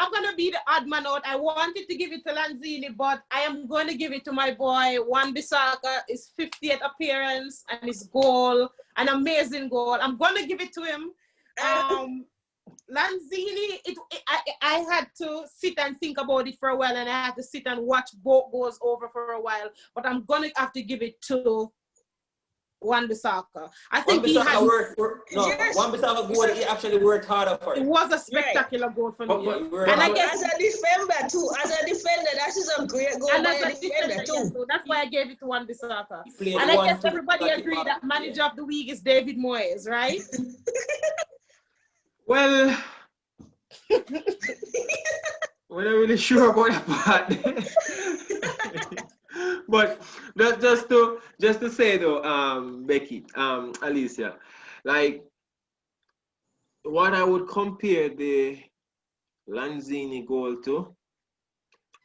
the odd man out. I wanted to give it to Lanzini, but I am going to give it to my boy Wan-Bissaka. His 50th appearance and his goal, an amazing goal. I'm gonna give it to him. Lanzini, I had to sit and think about it for a while, and I had to sit and watch both goals over for a while. But I'm gonna have to give it to Wan-Bissaka. I think Wan-Bissaka goal, he actually worked harder for it. It was a spectacular goal for me. And I guess as a defender too, that is a great goal by a defender too. Yeah, so that's why I gave it to Wan-Bissaka. And I guess everybody agreed that manager of the week is David Moyes, right? Well, we're not really sure about that part. But just to say though, Becky, Alicia, like what I would compare the Lanzini goal to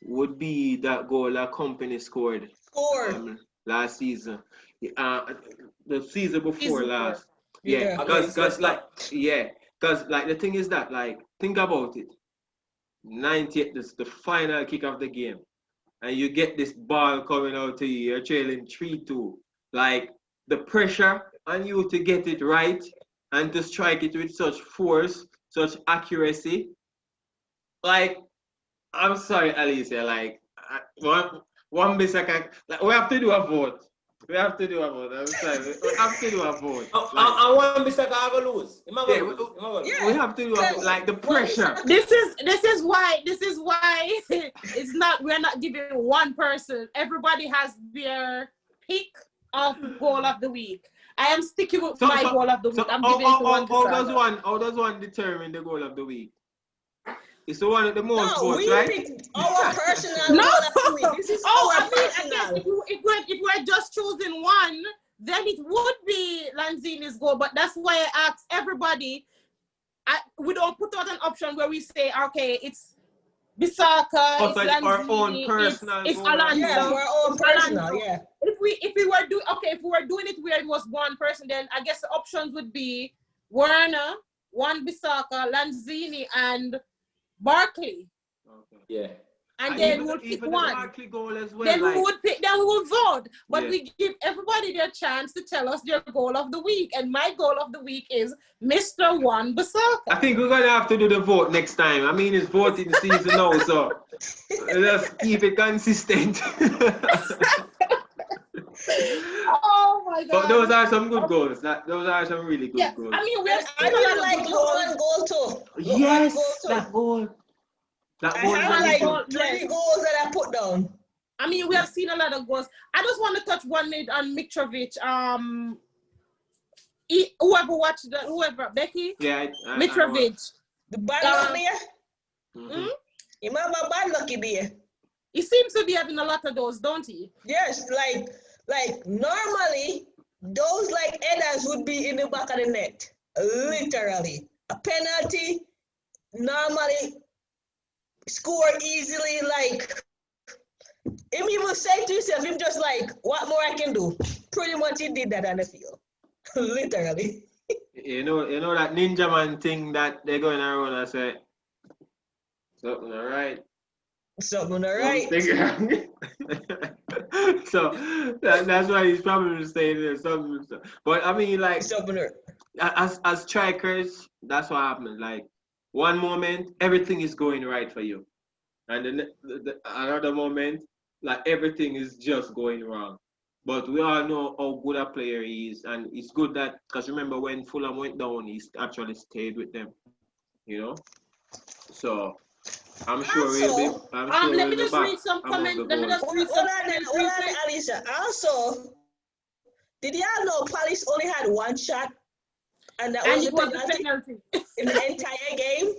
would be that goal that Company scored last season, the season before last. Yeah, because like the thing is that, like, think about it. 90th, this is the final kick of the game, and you get this ball coming out to you. You're trailing 3-2. Like, the pressure on you to get it right and to strike it with such force, such accuracy. Like, I'm sorry, Alicia. Like, Wan-Bissaka. Like, we have to do a vote. I'm sorry. We have to do a vote. I want Wan-Bissaka have a lose. We have to do a vote. Like the pressure. This is why it's not. We're not giving one person. Everybody has their pick of goal of the week. I am sticking with my goal of the week. I'm giving it to Wan-Bissaka. How does one determine the goal of the week? It's the one at the most votes, right? Picked our personal goal of the week. This is our personal. I guess if we're just choosing one, then it would be Lanzini's goal. But that's why I asked everybody. We don't put out an option where we say, okay, it's Bissaka, it's Lanzini, our own personal it's goal. Alonso. Yeah, our own personal, yeah. If we were doing it where it was one person, then I guess the options would be Werner, Wan-Bissaka, Lanzini, and Barkley. Okay. Yeah. And then we'll pick one. The Barkley goal as well, then we would vote. But yeah, we give everybody their chance to tell us their goal of the week. And my goal of the week is Mr. Wan-Bissaka. I think we're gonna have to do the vote next time. I mean, it's voting season now, so let's keep it consistent. Oh my God! But those are some good goals. Those are some really good goals. I mean, I really like Logan's goal too. Yes, that goal. I have like 3 goals that I put down. I mean, we have seen a lot of goals. I just want to touch one minute on Mitrovic. Whoever, Becky? Yeah, Mitrovic. The bad luck there? You remember bad lucky there? He seems to be having a lot of those, don't he? Yes, like normally, those like headers would be in the back of the net. Literally. A penalty, normally score easily, like him even say to himself, him just like, what more I can do? Pretty much he did that on the field. Literally. You know that ninja man thing that they're going around and say, something all right. Something all right. So that's why he's probably saying there's something. But I mean, like, as strikers, that's what happens. Like, one moment, everything is going right for you. And then another moment, like, everything is just going wrong. But we all know how good a player he is. And it's good that, because remember when Fulham went down, he actually stayed with them. You know? So, I'm sure we'll be. Let me just read some comments. Alicia. Also, did y'all know Palace only had one shot? And that was a penalty in the entire game?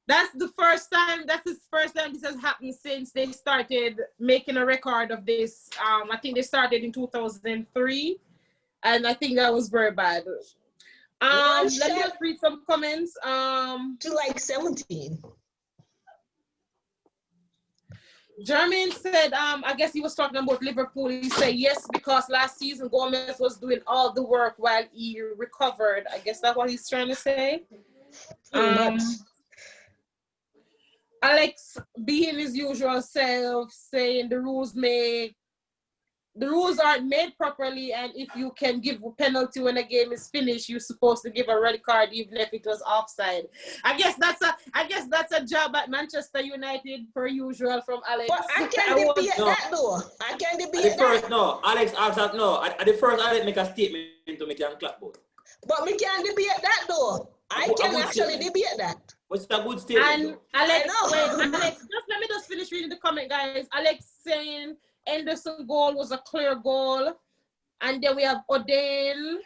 That's the first time. That's the first time this has happened since they started making a record of this. I think they started in 2003. And I think that was very bad. Let me just read some comments. To like 17. Jermaine said, I guess he was talking about Liverpool. He said, yes, because last season Gomez was doing all the work while he recovered. I guess that's what he's trying to say. Alex being his usual self, saying the rules aren't made properly, and if you can give a penalty when a game is finished, you're supposed to give a red card even if it was offside. I guess that's a job at Manchester United per usual from Alex. But I can't debate that though. I can't debate that. No, Alex asked that no. At the first, Alex make a statement to make him clap both. But we can't debate that though. I can actually debate that. What's a good statement? And Alex, Alex, let me just finish reading the comment, guys. Alex saying Anderson goal was a clear goal. And then we have Odain.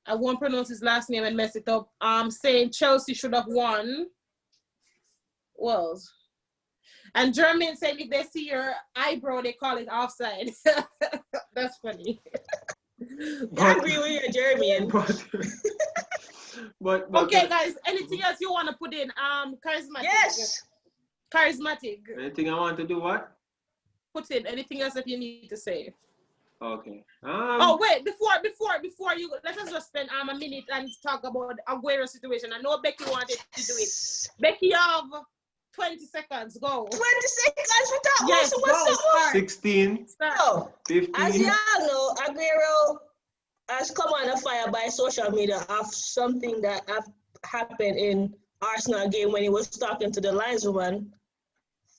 I won't pronounce his last name and mess it up. Saying Chelsea should have won. Well. And Jermaine saying if they see your eyebrow, they call it offside. That's funny. I agree with you, Jermaine. But okay, guys, anything else you want to put in? Charismatic. Yes. Charismatic. Anything I want to do what? Put in anything else that you need to say. Okay. Oh wait, before you let us just spend a minute and talk about Aguero situation. I know Becky wanted to do it. Becky, you have 20 seconds. Go. 20 seconds for that. Yes, go. Start. 16. Oh, 15. as y'all know, Aguero has come under fire by social media of something that happened in Arsenal game when he was talking to the lineswoman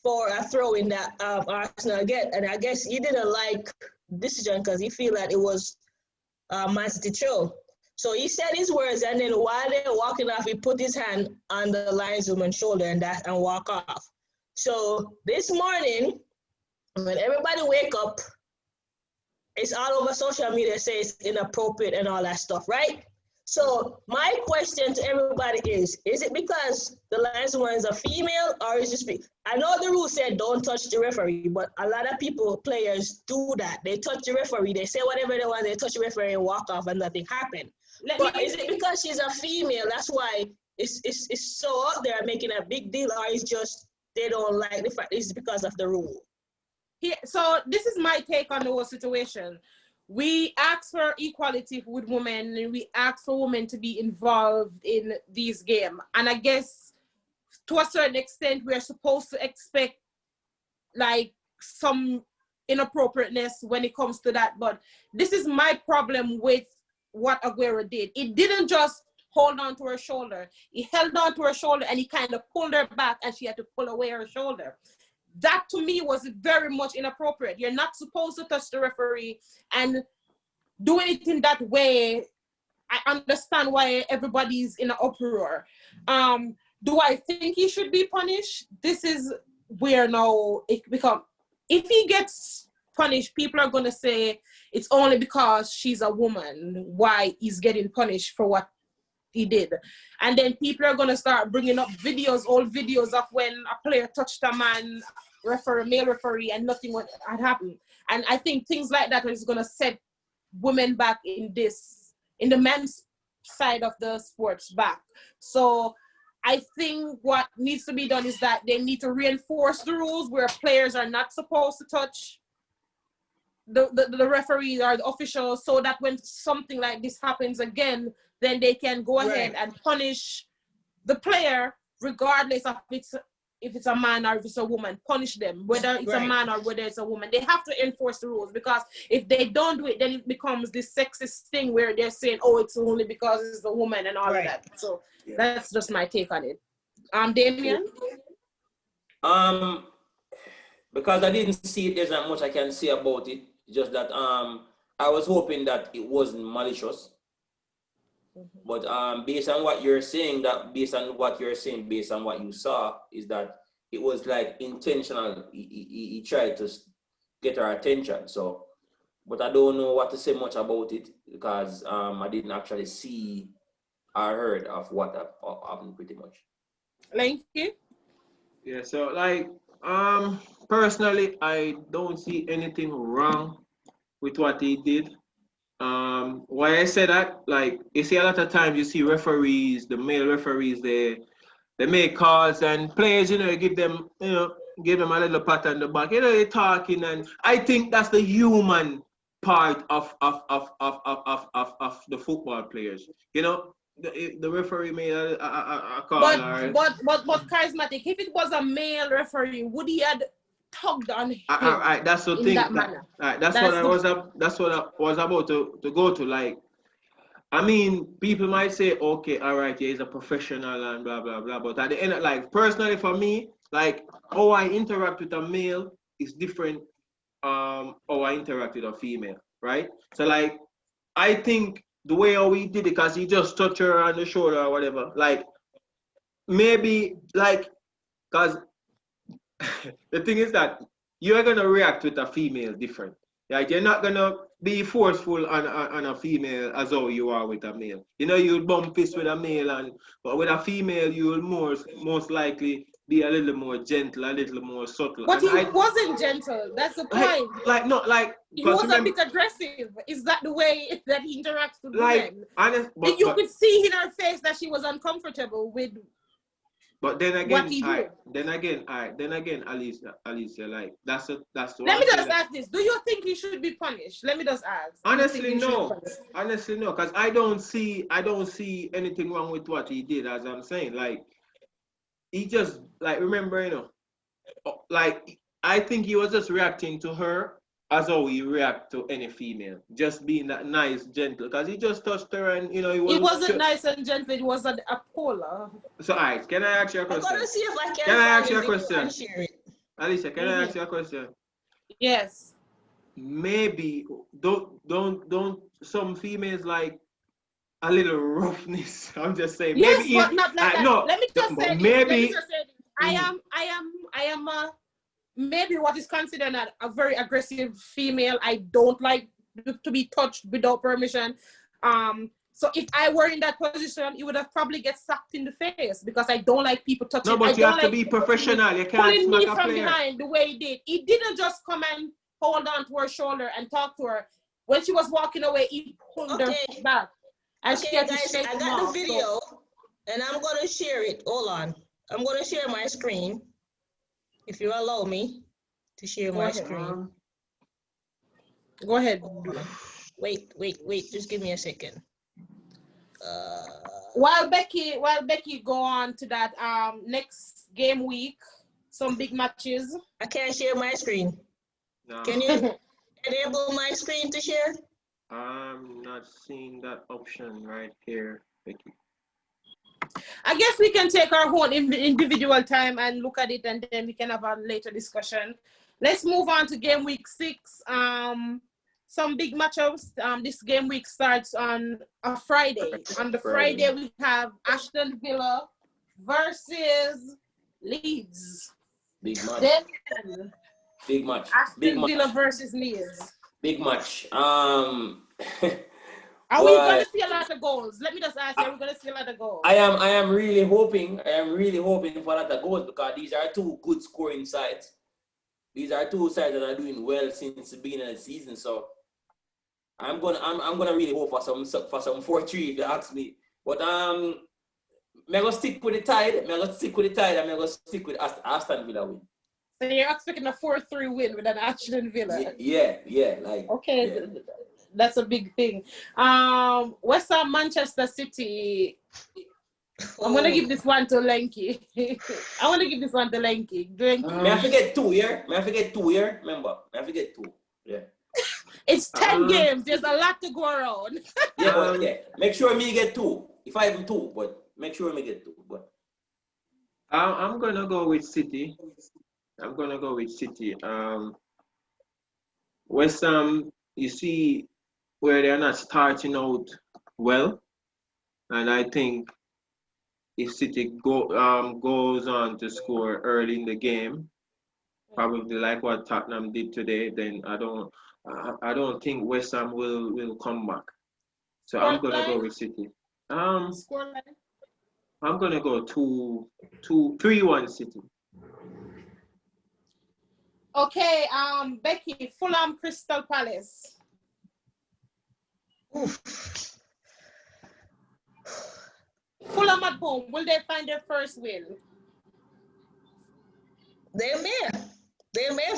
for a throw in that Arsenal get, and I guess he didn't like decision because he feel that it was Man City throw. So he said his words, and then while they're walking off, he put his hand on the lineswoman's shoulder and walk off. So this morning, when everybody wake up, it's all over social media, says inappropriate and all that stuff, right? So my question to everybody is it because the lineswoman is a female, or is it I know the rule said don't touch the referee, but a lot of players do that. They touch the referee, they say whatever they want, they touch the referee and walk off and nothing happened. But is it because she's a female, that's why it's so out there making a big deal, or is just they don't like the fact it's because of the rule? Here, so this is my take on the whole situation. We ask for equality with women, and we ask for women to be involved in these games. And I guess to a certain extent, we're supposed to expect like some inappropriateness when it comes to that. But this is my problem with what Aguero did. It didn't just hold on to her shoulder. He held on to her shoulder and he kind of pulled her back and she had to pull away her shoulder. That to me was very much inappropriate. You're not supposed to touch the referee, and doing it in that way, I understand why everybody's in an uproar. Do I think he should be punished? This is where now it becomes, if he gets punished, people are going to say it's only because she's a woman why he's getting punished for what he did. And then people are going to start bringing up old videos of when a player touched a male referee, and nothing had happened. And I think things like that is going to set women back in the men's side of the sports back. So I think what needs to be done is that they need to reinforce the rules where players are not supposed to touch the referee or the officials, so that when something like this happens again, then they can go ahead and punish the player regardless of if it's a man or if it's a woman. Punish them, whether it's a man or whether it's a woman. They have to enforce the rules, because if they don't do it, then it becomes this sexist thing where they're saying, oh, it's only because it's a woman and all of that. So that's just my take on it. Damien? Because I didn't see it, there's not much I can say about it. Just that I was hoping that it wasn't malicious. But based on what you're saying, based on what you saw, is that it was like intentional. He tried to get her attention. So, but I don't know what to say much about it, because I didn't actually see or heard of what happened pretty much. Thank you. Yeah, so like personally, I don't see anything wrong with what he did. why I say that, like, you see a lot of times you see referees, the male referees, they make calls and players, give them, give them a little pat on the back. They're talking, and I think that's the human part of the football players. The referee made a call. But charismatic. If it was a male referee, would he had tugged on him? That's the in thing. that manner. That's what I was about to go to. Like, I mean, people might say, okay, all right, yeah, he's a professional and blah blah blah. But at the end, like, personally for me, like, how I interact with a male is different. How I interact with a female, right? So, like, I think the way how he did it, because he just touched her on the shoulder or whatever, like, maybe, like, because the thing is that you're gonna react with a female different. Like, you're not gonna be forceful on a female as how you are with a male. You'll bump fists with a male, but with a female, you'll most likely be a little more gentle, a little more subtle. But he wasn't gentle. That's the point. He was a bit aggressive. Is that the way that he interacts with women? You could see in her face that she was uncomfortable with. But then again, what he did. Then again, Alicia, like, that's the Let me just ask this: do you think he should be punished? Let me just ask. Honestly, no, because I don't see anything wrong with what he did. As I'm saying, like, he just, like, remember, like, I think he was just reacting to her as how he react to any female, just being that nice, gentle, because he just touched her and, he wasn't nice and gentle, it was a polar. So, alright, can I ask you a question? I'm gonna see if I can I ask you a question? Alicia, can I ask you a question? Yes. Maybe, don't some females like a little roughness? I'm just saying. Yes, maybe but not like that. No, let me just say this. Maybe, let me just say this. I am maybe what is considered a very aggressive female. I don't like to be touched without permission. So if I were in that position, it would have probably get slapped in the face because I don't like people touching. No, but you have to be professional. You can't pulling me smack a from player behind the way he did. He didn't just come and hold on to her shoulder and talk to her. When she was walking away, he pulled her back. And okay, guys, I got the video, and I'm gonna share it. Hold on, I'm gonna share my screen. If you allow me to share my screen. Go ahead. Wait. Just give me a second. While Becky go on to that next game week, some big matches. I can't share my screen. No. Can you enable my screen to share? I'm not seeing that option right here, Becky. I guess we can take our own individual time and look at it, and then we can have a later discussion. Let's move on to game week 6. Some big matchups. This game week starts on a Friday. On the Friday, we have Ashton Villa versus Leeds. Big match. Then, big match. Ashton Villa versus Leeds. Big match. Are we going to see a lot of goals? Let me just ask you, are we going to see a lot of goals? I am really hoping for a lot of goals because these are two good scoring sides. These are two sides that are doing well since the beginning of the season. So I'm gonna really hope for some 4-3 if you ask me. But I'm gonna stick with the tide. I'm gonna stick with Aston Villa win. So you're expecting a 4-3 win with an Ashton Villa? Yeah. Like, okay, yeah. That's a big thing. West Ham, Manchester City. I'm gonna give this one to Lenky. May I forget 2 here? Remember, may I forget 2? Yeah. It's 10 games. There's a lot to go around. Yeah. Make sure me get 2. If I have 2, but make sure me get 2. But I'm gonna go with City. West Ham, you see where they're not starting out well, and I think if City goes on to score early in the game, probably like what Tottenham did today, then I don't think West Ham will come back. So I'm gonna go with City. Scoreline. I'm gonna go 3-1 City. Okay, Becky, Fulham Crystal Palace. Oof. Fulham at home, will they find their first win? They may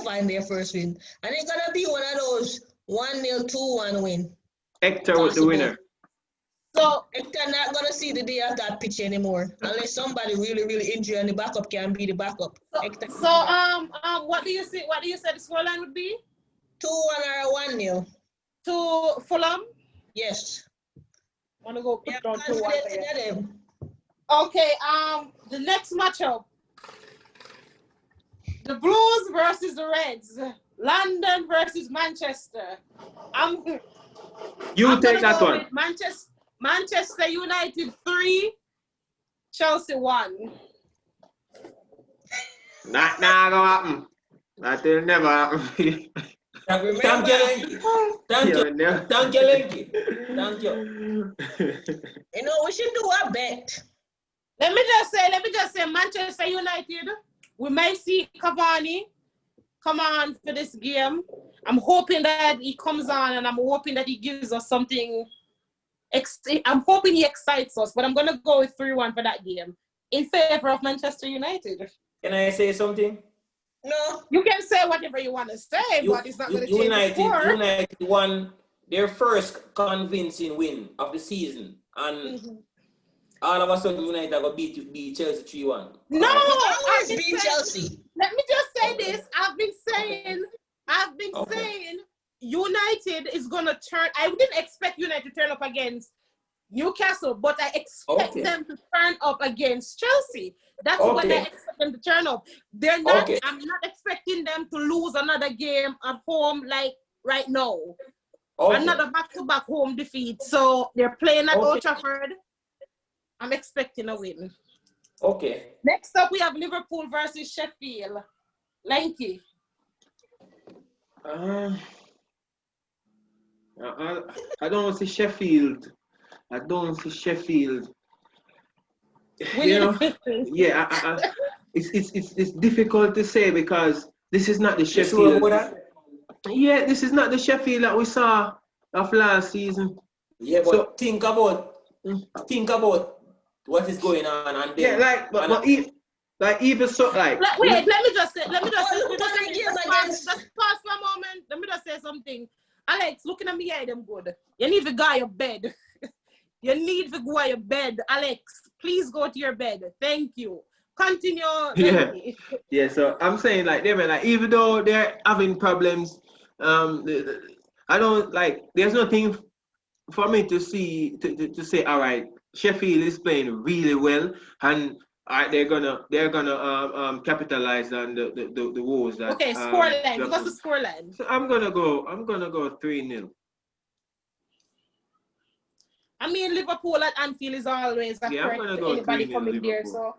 find their first win. And it's gonna be one of those 1-0, 2-1 win. Hector with the winner. So Hector not gonna see the day of that pitch anymore. Unless somebody really injured and the backup can be the backup. what do you say? What do you say the scoreline would be? 2-1 or 1-0. To Fulham? Yes. Want to go put down 2-1 confidence there. in them. Okay, the next matchup. The Blues versus the Reds. London versus Manchester. I'm Take that one. Manchester United 3, Chelsea 1. Not gonna happen. That will never happen. Thank you, Lenky. Thank you, Lenky. Thank you. You know, we should do a bet. Let me just say, Manchester United, we may see Cavani come on for this game. I'm hoping that he comes on and I'm hoping that he gives us something. I'm hoping he excites us, but I'm going to go with 3-1 for that game in favor of Manchester United. Can I say something? No. You can say whatever you want to say, but it's not going to change the score. United won their first convincing win of the season. And all of a sudden, United are going to beat Chelsea 3-1. No, I've been beat Chelsea. Let me just say this. I've been saying United is going to turn. I didn't expect United to turn up against Newcastle, but I expect them to turn up against Chelsea. That's what I expect them to turn up. They're not. I'm not expecting them to lose another game at home like right now. Another back-to-back home defeat. So they're playing at Old Trafford. I'm expecting a win. Okay. Next up, we have Liverpool versus Sheffield. Lanky. I don't see Sheffield. You know, it's difficult to say because this is not the Sheffield. Yeah, this is not the Sheffield that we saw of last season. Yeah, but think about what is going on and then, Even so, let me just pause for a moment. Let me just say something. Alex, looking at me, them good. You need to go to your bed. You need to go to your bed, Alex. Please go to your bed. Thank you. Continue. Yeah. So I'm saying even though they're having problems, I don't there's nothing for me to see to say. All right, Sheffield is playing really well, and they're gonna capitalize on the woes that. Okay, scoreline. What's the scoreline? So I'm gonna go 3-0. I mean, Liverpool at Anfield is always a threat to anybody coming there. So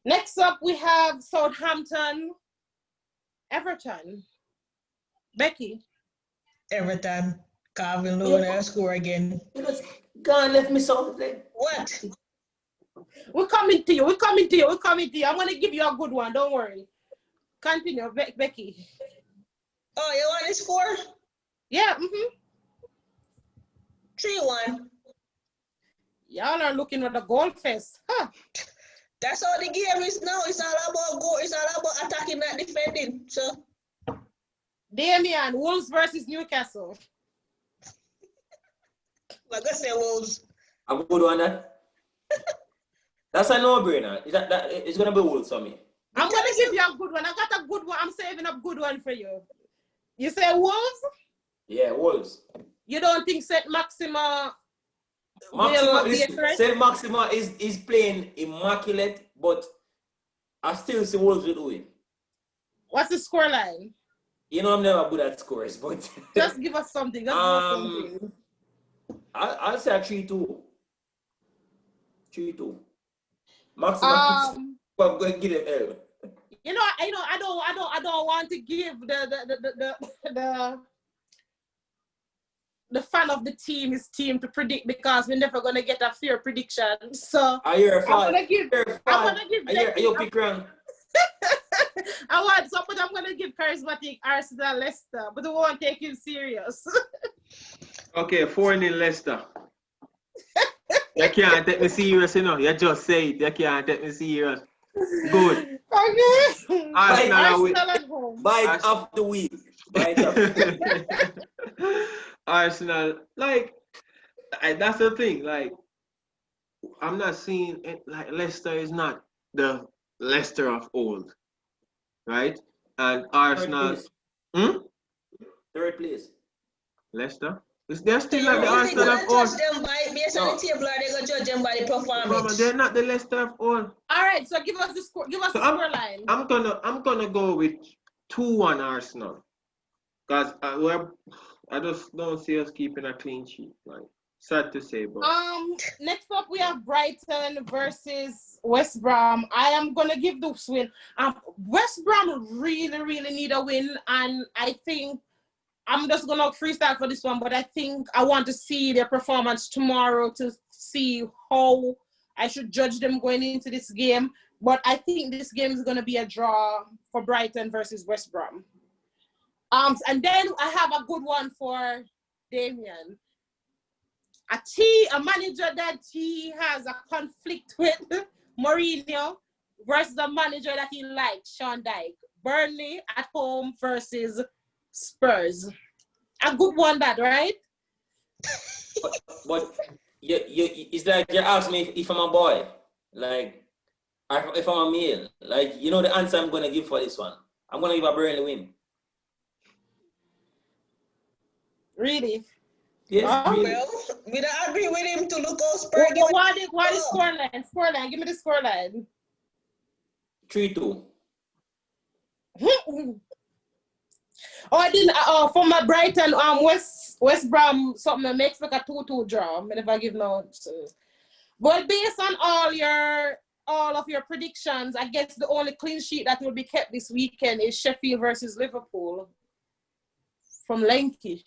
next up, we have Southampton, Everton. Becky. Everton. Calvin Lewin score again. God left me something. What? We're coming to you. I'm going to give you a good one. Don't worry. Continue, Becky. Oh, you want to score? Yeah. 3-1. Y'all are looking at the goal fest. Huh. That's all the game is now. It's all about goal. It's all about attacking, not defending. So, Damian, Wolves versus Newcastle. I'm gonna say Wolves. A good one, that. That's a no-brainer. It's gonna be Wolves for me. I'm gonna give you a good one. I got a good one. I'm saving a good one for you. You say Wolves? Yeah, Wolves. You don't think Saint Maxima is playing immaculate, but I still see Wolves will do it. What's the scoreline? You know I'm never good at scores, but just give us something. I'll say a 3-2. 3-2. Maximum. I'm going to give them L. I don't want to give the fan of the team his team to predict because we're never gonna get a fair prediction. So I'm gonna give you pick wrong. I'm gonna give charismatic Arsenal Leicester, but we won't take him serious. Okay, 4-0 Leicester. You can't take me serious, you know. You just say it. You can't take me serious. Good. Okay. Arsenal will. Arsenal at home. Bite off the week. Bite off. Arsenal, like, that's the thing. Like, I'm not seeing it. Like, Leicester is not the Leicester of old, right? And Arsenal. Third place. Leicester. They're still You like the think Arsenal they're of gonna old. judge them by based on the table, or they're gonna judge them by the performance? They're not the Leicester of old. All right, so give us the score. Give us the score line. I'm gonna go with 2-1 Arsenal, cause I just don't see us keeping a clean sheet. Like, sad to say, but Next up we have Brighton versus West Brom. I am gonna give this win. West Brom really need a win, and I think I'm just gonna freestyle for this one. But I think I want to see their performance tomorrow to see how I should judge them going into this game. But I think this game is gonna be a draw for Brighton versus West Brom. And then I have a good one for Damien. A manager that he has a conflict with, Mourinho, versus a manager that he likes, Sean Dyke. Burnley at home versus Spurs. A good one, that, right? But it's like you're asking me if I'm a boy, like if I'm a male. Like, you know the answer I'm gonna give for this one. I'm gonna give a Burnley win. Really? Yes, really. Well, we don't agree with him to look out Spurs. Why the scoreline? Scoreline. Give me the scoreline. 3-2. I didn't. For my Brighton, West Brom, something that makes like a 2-2 draw. I never give no. But based on all of your predictions, I guess the only clean sheet that will be kept this weekend is Sheffield versus Liverpool from Lanky.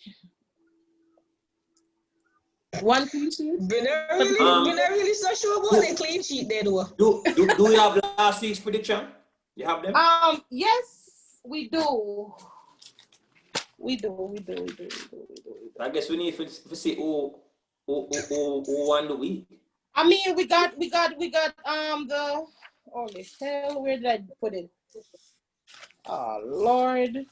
One clean sheet. We're not really so sure about the clean sheet there, though. Do we have last week's prediction? You have them? Yes, we do. We do. I guess we need to see who won the week. I mean, we got the holy hell, where did I put it? Oh Lord.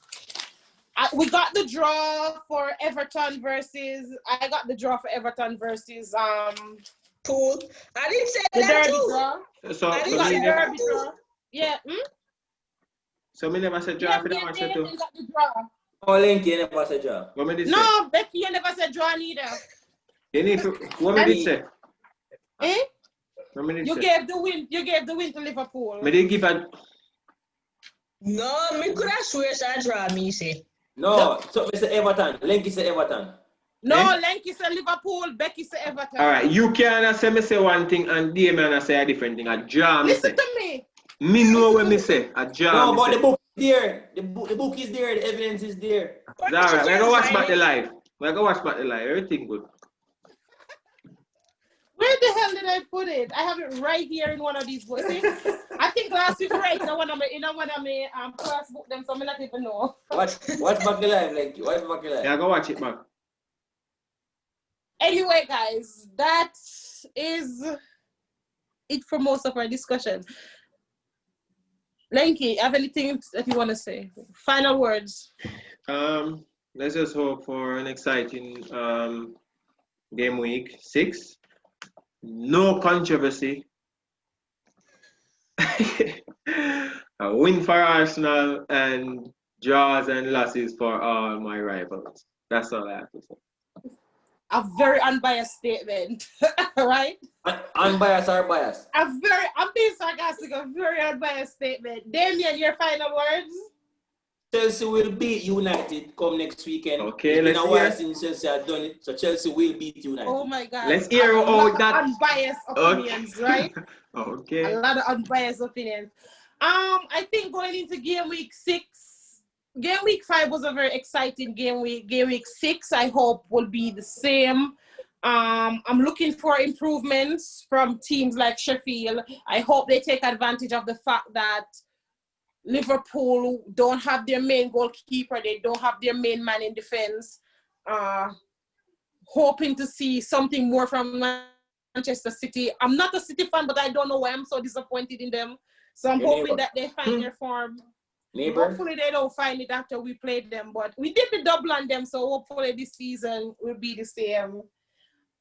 We got the draw for Everton versus I got the draw for Everton versus Pool. I didn't say the that derby too. draw. so I We didn't got say the that derby too. draw. Yeah. so me never said draw for the match too. Got the draw. Oh, Linky, you never said job. What me did say? No, Becky, you never said draw neither. You need to, what me did say? Eh? What me did You say? gave the win to Liverpool. Me did give a. No, me could have swear I draw me say. No, so Mr. Everton. Linky said Everton. No, Eh? Lenky said Liverpool, Becky said Everton. All right, you can't say me say one thing and Damien say a different thing. A draw me say. Listen to me. Me know what me say. A draw No, me but say. the book is there. The book is there. The evidence is there. It's all right. We go watch back the live. Everything good. Where the hell did I put it? I have it right here in one of these books. See? I think last week right in one of my class book them, so I not even know. Watch back the live, like watch back the live. Yeah, go watch it back. Anyway, guys, that is it for most of our discussion. Lanky, have anything that you want to say? Final words. Let's just hope for an exciting game week 6. No controversy. A win for Arsenal and draws and losses for all my rivals. That's all I have to say. A very unbiased statement, right? Unbiased or biased? I'm being sarcastic, a very unbiased statement. Damien, your final words? Chelsea will beat United come next weekend. Okay, it's been let's a while hear. since Chelsea have done it, so Chelsea will beat United. Oh my God. Let's hear all that. Unbiased opinions, right? Okay. A lot of unbiased opinions. I think going into game week 6, game week 5 was a very exciting game week. Game week 6, I hope, will be the same. I'm looking for improvements from teams like Sheffield. I hope they take advantage of the fact that Liverpool don't have their main goalkeeper. They don't have their main man in defense. hoping to see something more from Manchester City. I'm not a City fan, but I don't know why I'm so disappointed in them. So I'm hoping that they find their form. Hopefully they don't find it after we played them, but we did the double on them, so hopefully this season will be the same.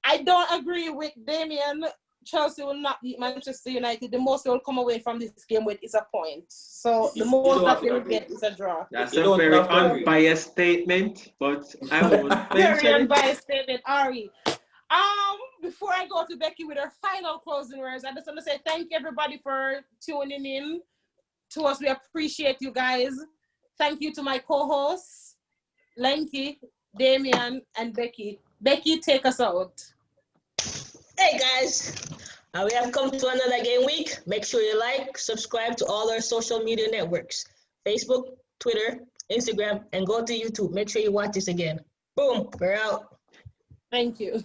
I don't agree with Damien. Chelsea will not beat Manchester United. The most they will come away from this game with is a point. So the most that they will get is a draw. That's a very unbiased statement, but I won't Very mention it. unbiased statement, Ari. Before I go to Becky with her final closing words, I just want to say thank you everybody for tuning in to us. We appreciate you guys. Thank you to my co-hosts, Lenky, Damian, and Becky. Becky, take us out. Hey guys, we have come to another game week. Make sure you like, subscribe to all our social media networks, Facebook, Twitter, Instagram, and go to YouTube. Make sure you watch this again. Boom, we're out. Thank you.